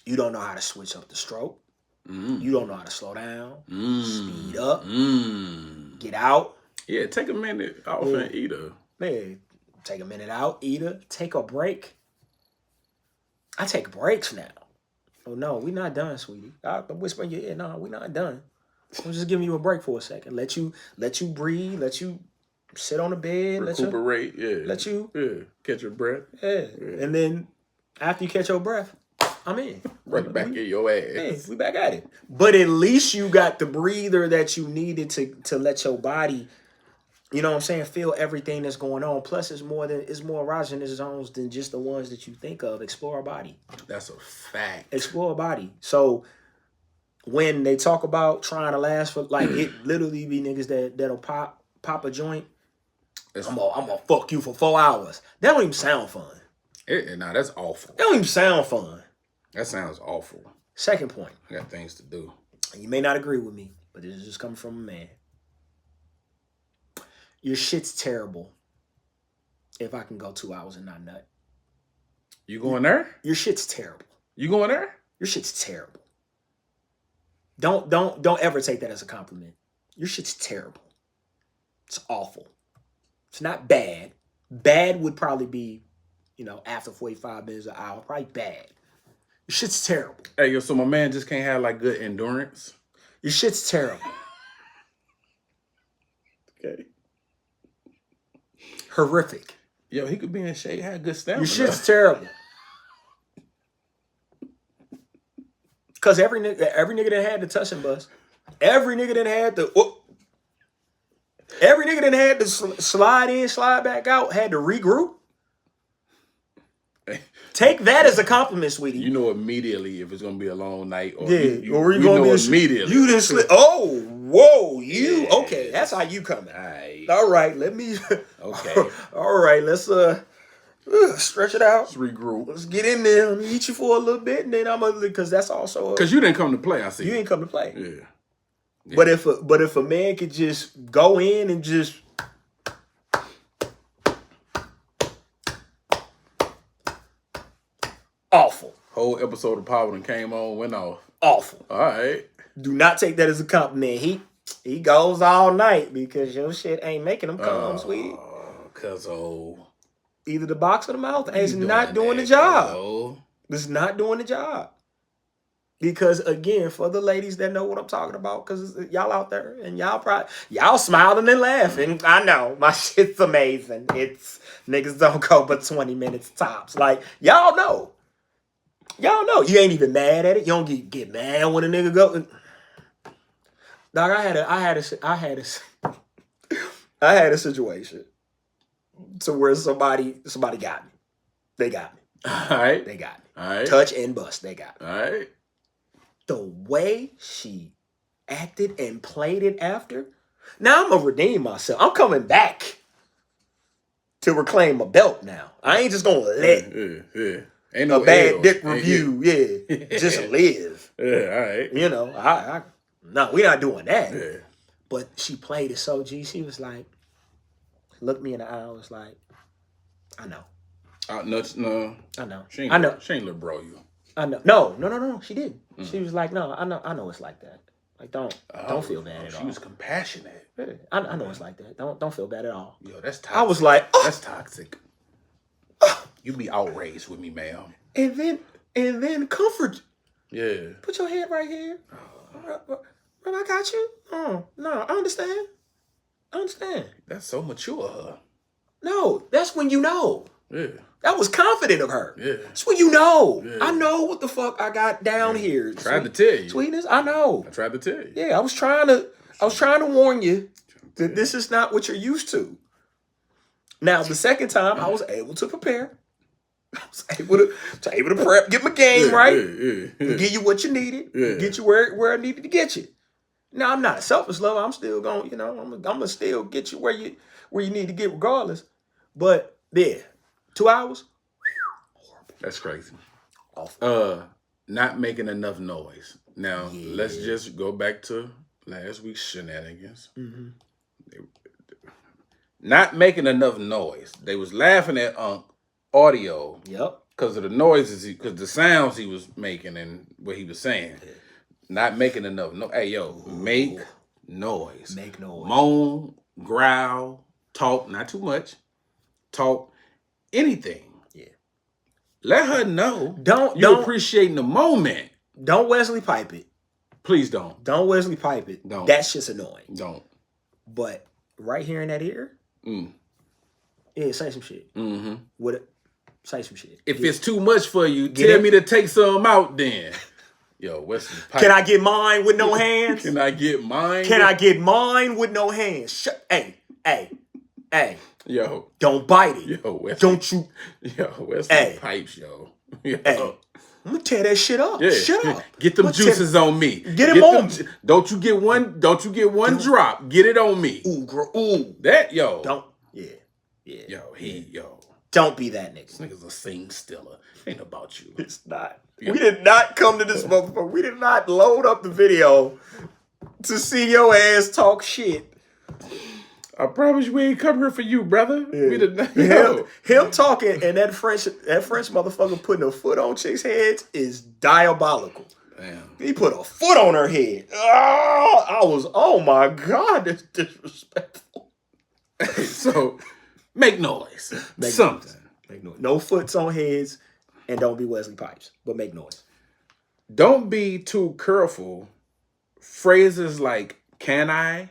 you don't know how to switch up the stroke. You don't know how to slow down, speed up, get out. Yeah, take a minute off and eat her. Man, take a minute out, eat her, take a break. I take breaks now. Oh no, we're not done, sweetie. I'm whispering in your ear. No, we're not done. I'm just giving you a break for a second. Let you breathe. Let you sit on the bed. Recuperate. Let you catch your breath. Yeah. And then after you catch your breath, I'm in. Right back in your ass. Hey, we back at it. But at least you got the breather that you needed to let your body, feel everything that's going on. Plus, it's more erogenous zones than just the ones that you think of. Explore a body. That's a fact. Explore a body. So when they talk about trying to last for, like, it literally be niggas that'll pop a joint. I'm gonna fuck you for 4 hours. That don't even sound fun. That's awful. That don't even sound fun. That sounds awful. Second point. I got things to do. And you may not agree with me, but this is just coming from a man. Your shit's terrible if I can go 2 hours and not nut. You going there? Your shit's terrible. You going there? Your shit's terrible. Don't ever take that as a compliment. Your shit's terrible. It's awful. It's not bad. Bad would probably be, after 45 minutes, an hour. Probably bad. Your shit's terrible. Hey, yo, so my man just can't have like good endurance. Your shit's terrible. Okay. Horrific. Yo, he could be in shape, have good stamina. Your shit's terrible. Cause every nigga that had the touch and bust, every nigga that had the slide in, slide back out, had to regroup. Take that as a compliment, sweetie. You know immediately if it's gonna be a long night, or or you gonna be immediately. You didn't slip. Oh, whoa, you okay? That's how you coming. All right, let me. Okay. All right, let's stretch it out. Let's regroup. Let's get in there. Let me eat you for a little bit, and then I'm gonna, because that's also because you didn't come to play. I see. You ain't come to play. Yeah. But if a man could just go in and just. Awful. Whole episode of Power and came on, went off. Awful. All right. Do not take that as a compliment. He goes all night because your shit ain't making him come, sweetie. Cuzzo. Either the box or the mouth is not doing the job. It's not doing the job. Because again, for the ladies that know what I'm talking about, because y'all out there and y'all smiling and laughing. I know my shit's amazing. It's niggas don't go but 20 minutes tops. Like y'all know. Y'all know. You ain't even mad at it. You don't get mad when a nigga go. Dog, I had a situation to where somebody got me. They got me. All right. They got me. All right. Touch and bust. They got me. All right. The way she acted and played it after. Now I'm gonna redeem myself. I'm coming back to reclaim my belt now. I ain't just gonna let Ain't no a bad L's. dick review, just live. Yeah, all right. No, we're not doing that. Yeah. But she played it so G. She was like, looked me in the eye. Was like, I know. No. I know. She ain't little bro you. I know. No. She didn't. She was like, no, I know it's like that. Like, don't feel bad at all. She was compassionate. Yeah, I know it's like that. Don't feel bad at all. Yo, that's toxic. I was like, that's toxic. You be outraged with me, ma'am. And then comfort. Yeah. Put your head right here. I got you. Oh, no, I understand. That's so mature of her. No, that's when you know. Yeah. That was confident of her. Yeah. That's when you know. Yeah. I know what the fuck I got down here. Tried to tell you. Sweetness, I know. I tried to tell you. Yeah, I was trying to warn you that this is not what you're used to. Now, the second time, I was able to prepare. I was able to prep, get my game right, give you what you needed, get you where I needed to get you. Now, I'm not a selfish lover. I'm still going, I'm gonna still get you where you need to get regardless. But yeah, 2 hours. That's crazy. Awful. Not making enough noise. Now, let's just go back to last week's shenanigans. Mm-hmm. Not making enough noise. They was laughing at audio. Yep. Because of the noises, because the sounds he was making and what he was saying. Yeah. Not making enough noise. Hey, yo, make noise. Make noise. Moan, growl, talk, not too much. Talk, anything. Yeah. Let her know you're appreciating the moment. Don't Wesley pipe it. Please don't. Don't Wesley pipe it. Don't. That's just annoying. Don't. But right here in that ear, yeah, say some shit. Mm-hmm. Say some shit. If it's too much for you, tell me to take some out then. Yo, Wesley pipe. Can I get mine with no hands? Can I get mine? I get mine with no hands? Hey. Yo. Don't bite it. Yo, Wesley. Don't you. Yo, Wesley pipes, yo. Hey. I'm gonna tear that shit up. Yeah. Shut up. Get them juices on me. Get them on. Don't you get one drop. Get it on me. Ooh, girl. Ooh. That, yo. Don't. Yeah. Yo. Don't be that nigga. This nigga's a scene stiller. Ain't about you. It's not. Yeah. We did not come to this motherfucker. We did not load up the video to see your ass talk shit. I promise you we ain't come here for you, brother. Yeah. We did not. Him talking and that French motherfucker putting a foot on chicks' heads is diabolical. Damn. He put a foot on her head. Oh my God, that's disrespectful. So Make noise. Make Something. noise. Make noise. No foots on heads, and don't be Wesley Pipes, but make noise. Don't be too careful. Phrases like "can I"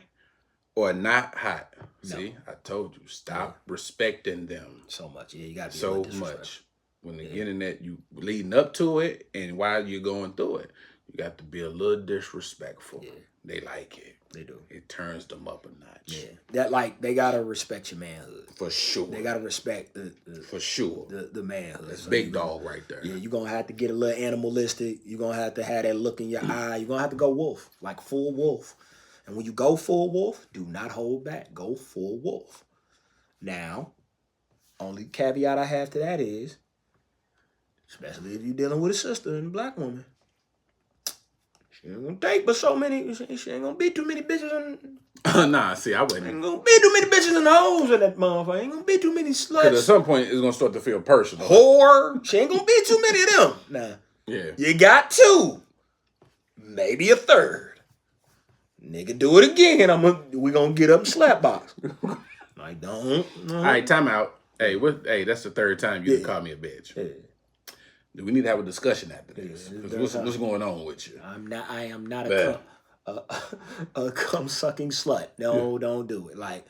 or "not hot." No. See, I told you, stop respecting them So much. Yeah, you got to be so much. When the internet, you leading up to it, and while you're going through it, you got to be a little disrespectful. Yeah. They like it. They do. It turns them up a notch. Yeah, that like they gotta respect your manhood for sure. They gotta respect the for sure the manhood. That's so big dog right there. Yeah, you're gonna have to get a little animalistic. You're gonna have to have that look in your eye. You're gonna have to go wolf, like full wolf. And when you go full wolf, do not hold back. Go full wolf. Now, only caveat I have to that is, especially if you're dealing with a sister and a black woman, she ain't gonna take but so many. She ain't gonna be too many bitches in. Nah, see, I wouldn't. Ain't gonna be too many bitches and hoes in that motherfucker. Ain't gonna be too many sluts. Because at some point, it's gonna start to feel personal. Whore. She ain't gonna be too many of them. Nah. Yeah. You got two. Maybe a third. Nigga, do it again. We gonna get up and slap box. Like, don't. All right, time out. Hey, that's the third time you call me a bitch. Yeah. We need to have a discussion after this. What's going on with you? I am not a cum sucking slut. No, don't do it. Like,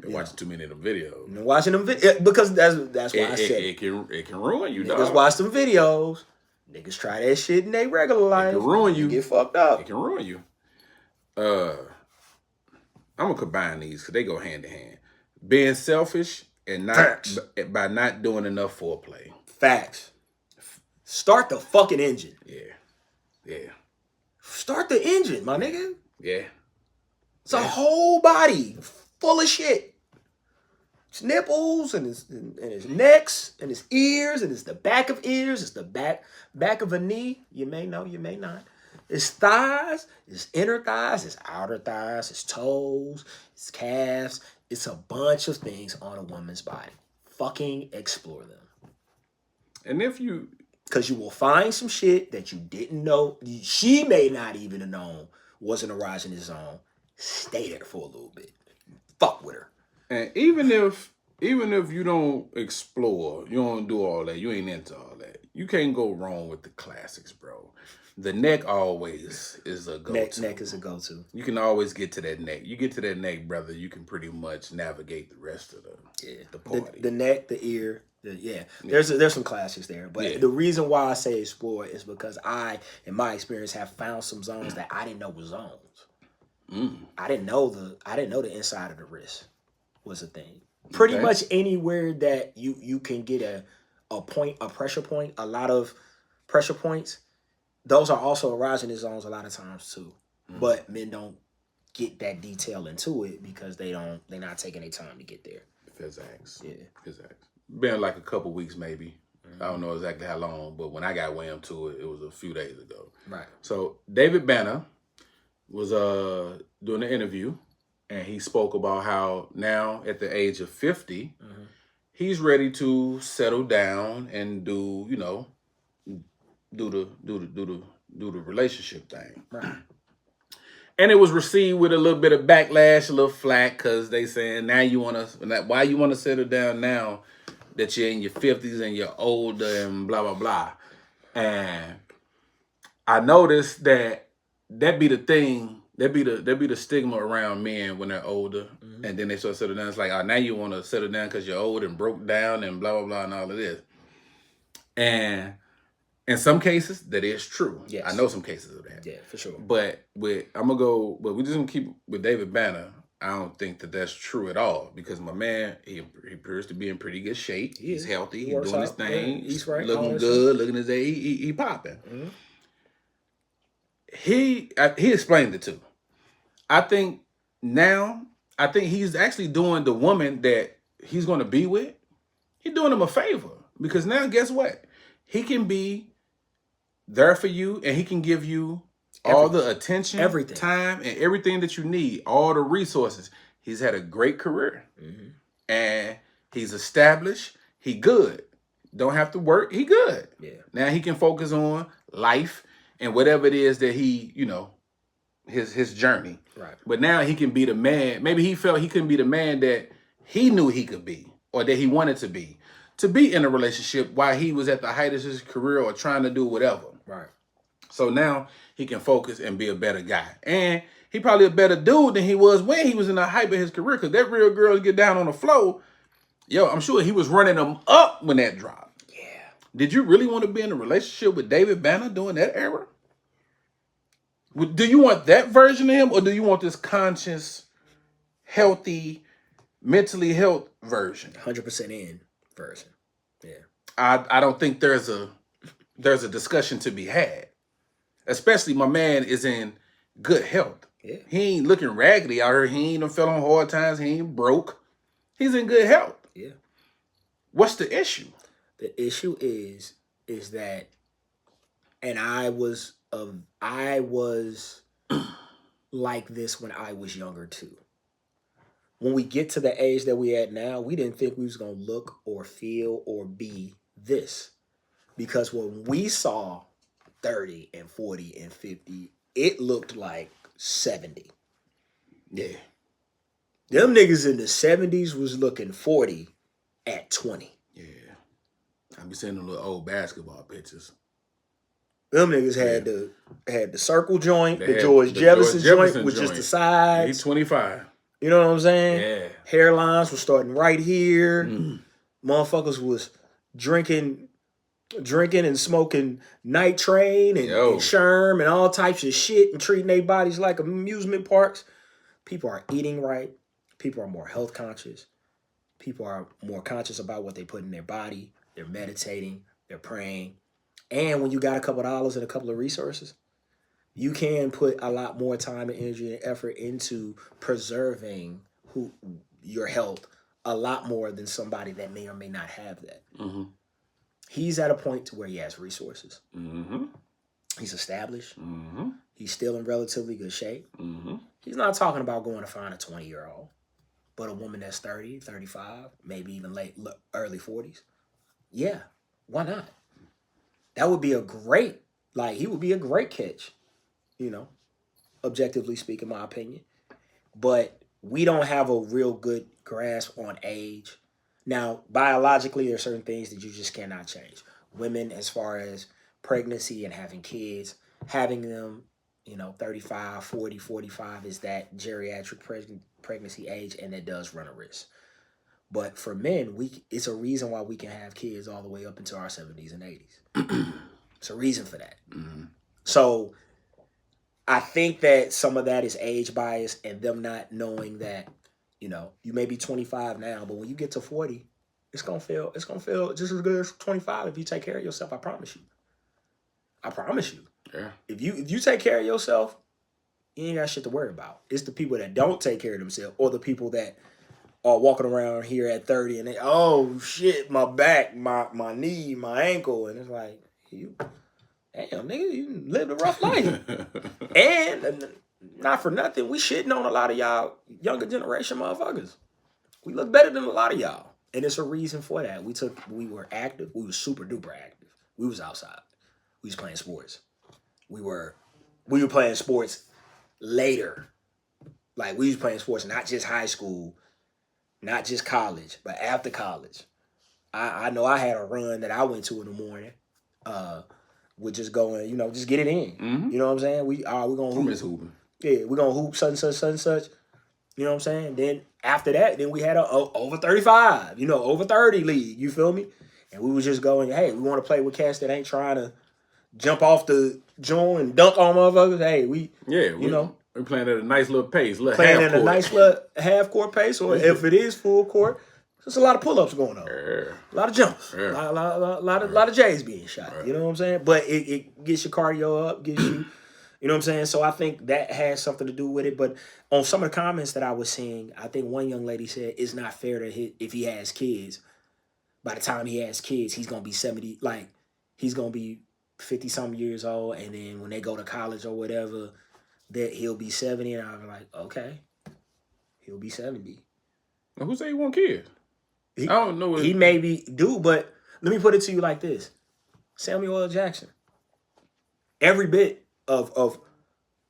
been watching too many of them videos. Been watching them videos because that's why I said it can ruin you. Niggas watch some videos. Niggas try that shit in their regular life. It can ruin you. Get fucked up. It can ruin you. I'm gonna combine these because they go hand in hand. Being selfish and by not doing enough foreplay. Facts. Start the fucking engine. Yeah. Start the engine, my nigga. Yeah. It's a whole body full of shit. His nipples and his necks and his ears and it's the back of ears. It's the back of a knee. You may know, you may not. His thighs, his inner thighs, his outer thighs, his toes, his calves. It's a bunch of things on a woman's body. Fucking explore them. And if you... Because you will find some shit that you didn't know. She may not even have known was an erogenous zone. Stay there for a little bit. Fuck with her. And even if you don't explore, you don't do all that, you ain't into all that, you can't go wrong with the classics, bro. The neck always is a go-to. Neck is a go-to. You can always get to that neck. You get to that neck, brother, you can pretty much navigate the rest of the party. The neck, the ear, There's some classics there. But the reason why I say explore is because I, in my experience, have found some zones that I didn't know were zones. I didn't know the inside of the wrist was a thing. Pretty much anywhere that you can get a pressure point, a lot of pressure points, those are also erogenous zones a lot of times too. But men don't get that detail into it because they're not taking their time to get there. Physics. Been like a couple weeks maybe. I don't know exactly how long, but when I got whammed to it, it was a few days ago. Right. So David Banner was doing an interview, and he spoke about how now at the age of 50, he's ready to settle down and do the relationship thing. Right. And it was received with a little bit of backlash, a little flack, because they saying why you want to settle down now that you're in your 50s and you're older and blah, blah, blah. And I noticed that be the thing, that be the stigma around men when they're older. And then they start to settle down. It's like, now you want to settle down because you're old and broke down and blah, blah, blah, and all of this. And in some cases, that is true. Yes. I know some cases of that. Yeah, for sure. But we're just going to keep with David Banner. I don't think that that's true at all because my man, he appears to be in pretty good shape. He's healthy. He's doing his thing. He's right, looking good. Looking his day. He popping. He explained it too. I think he's actually doing the woman that he's going to be with. He's doing him a favor because now guess what? He can be there for you and he can give you all the attention, time, and everything that you need, all the resources. He's had a great career. And he's established. He good. Don't have to work. He good. Yeah. Now he can focus on life and whatever it is that he, his journey. Right. But now he can be the man. Maybe he felt he couldn't be the man that he knew he could be or that he wanted to be in a relationship while he was at the height of his career or trying to do whatever. Right. So now he can focus and be a better guy. And he probably a better dude than he was when he was in the height of his career, because that real girls get down on the floor. Yo, I'm sure he was running them up when that dropped. Yeah. Did you really want to be in a relationship with David Banner during that era? Do you want that version of him, or do you want this conscious, healthy, mentally health version? 100% in version. Yeah. I don't think there's a discussion to be had. Especially my man is in good health. Yeah. He ain't looking raggedy out here. He ain't done fell on hard times. He ain't broke. He's in good health. Yeah. What's the issue? The issue is that, and I was like this when I was younger too. When we get to the age that we at now, we didn't think we was gonna look or feel or be this, because when we saw 30 and 40 and 50, it looked like 70. Yeah. Them niggas in the 70s was looking 40 at 20. Yeah. I be seeing them little old basketball pictures. Them niggas had the circle joint, They the had George the Jefferson George joint Jefferson with just joint. the sides. He's 25. You know what I'm saying? Yeah. Hairlines were starting right here. Motherfuckers was drinking and smoking Night Train and Sherm and all types of shit and treating their bodies like amusement parks. People are eating right. People are more health conscious. People are more conscious about what they put in their body. They're meditating. They're praying. And when you got a couple of dollars and a couple of resources, you can put a lot more time and energy and effort into preserving your health a lot more than somebody that may or may not have that. Mm-hmm. He's at a point to where he has resources. Mm-hmm. He's established. Mm-hmm. He's still in relatively good shape. Mm-hmm. He's not talking about going to find a 20-year-old, but a woman that's 30, 35, maybe even early 40s. Yeah, why not? That would be he would be a great catch, objectively speaking, my opinion. But we don't have a real good grasp on age. Now, biologically, there are certain things that you just cannot change. Women, as far as pregnancy and having kids, having them, 35, 40, 45 is that geriatric pregnancy age, and it does run a risk. But for men, it's a reason why we can have kids all the way up into our 70s and 80s. It's a reason for that. Mm-hmm. So I think that some of that is age bias and them not knowing that, you may be 25 now, but when you get to 40, it's gonna feel just as good as 25 if you take care of yourself. I promise you. Yeah. If you take care of yourself, you ain't got shit to worry about. It's the people that don't take care of themselves, or the people that are walking around here at 30 and they, oh shit, my back, my knee, my ankle, and it's like, damn nigga, you lived a rough life. And not for nothing, we shitting on a lot of y'all younger generation motherfuckers. We look better than a lot of y'all. And it's a reason for that. We were active. We were super duper active. We was outside. We was playing sports. We were playing sports later. Like, we was playing sports not just high school, not just college, but after college. I know I had a run that I went to in the morning. With just going, just get it in. Mm-hmm. You know what I'm saying? We're gonna hoop. Hooping. Yeah, we're gonna hoop such and such. You know what I'm saying? Then after that, then we had a over 35, over 30 league. You feel me? And we was just going, hey, we want to play with cats that ain't trying to jump off the joint and dunk on motherfuckers. Hey, we're playing at a nice little pace, a nice little half court pace, or if it is full court, there's a lot of pull-ups going on. A lot of jumps. A lot of J's being shot. You know what I'm saying? But it gets your cardio up, gets you, you know what I'm saying? So I think that has something to do with it. But on some of the comments that I was seeing, I think one young lady said it's not fair to if he has kids. By the time he has kids, he's going to be 70, like he's going to be 50-something years old. And then when they go to college or whatever, that he'll be 70. And I'm like, okay, he'll be 70. Now, who say he want kids? I don't know. He maybe do, but let me put it to you like this. Samuel L. Jackson. Every bit of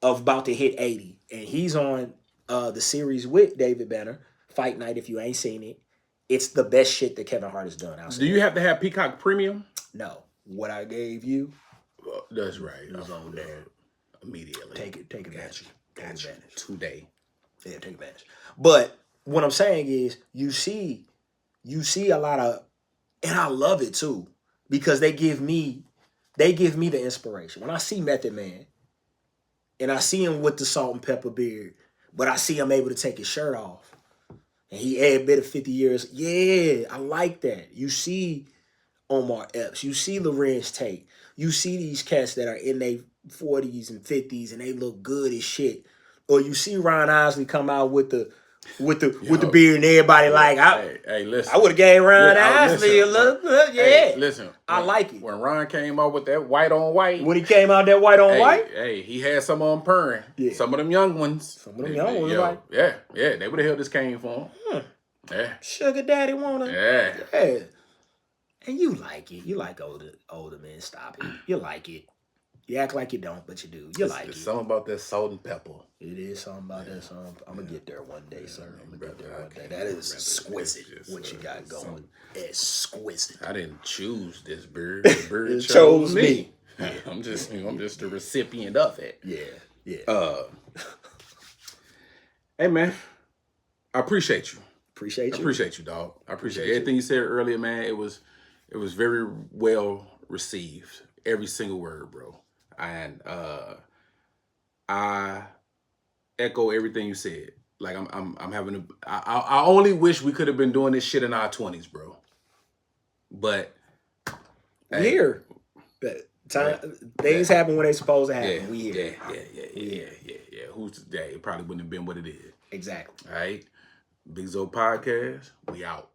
about to hit 80. And he's on the series with David Banner, Fight Night, if you ain't seen it. It's the best shit that Kevin Hart has done. Do you have to have Peacock Premium? No. What I gave you, that's right. It was on there immediately. Take advantage. Take advantage today. Yeah, take advantage. But what I'm saying is, you see a lot of, and I love it too, because they give me the inspiration. When I see Method Man, and I see him with the salt and pepper beard, but I see him able to take his shirt off, and he add bit of 50 years. Yeah, I like that. You see Omar Epps, you see Lorenz Tate, you see these cats that are in their 40s and 50s and they look good as shit. Or you see Ron Isley come out with the beard and everybody hey, listen. I would have gave Ron Isley a little bit. Yeah. Hey, listen. I like it. When Ron came out with that white on white. When he came out that white on white. Hey, he had some on purring. Yeah. Some of them young ones. Like. Yeah, they would have held this cane for him. Yeah. Sugar Daddy wanna. Yeah. And you like it. You like older men. Stop it. You like it. You act like you don't, but you do. You like it. There's something about that salt and pepper. It is something about that song. I'm going to get there one day, sir. I'm going to get there one day. That is exquisite, what you got going. Exquisite. I didn't choose this bird. The bird chose me. Yeah. I'm just the recipient of it. Yeah. Hey, man. I appreciate you. Appreciate you. I appreciate you, dog. I appreciate everything you said earlier, man. It was very well received. Every single word, bro. And I echo everything you said. Like I'm having I only wish we could have been doing this shit in our 20s, bro. But here, things happen when they supposed to happen. Yeah, we here. Yeah. Who's today? It probably wouldn't have been what it is. Exactly. All right. Big Zo Podcast. We out.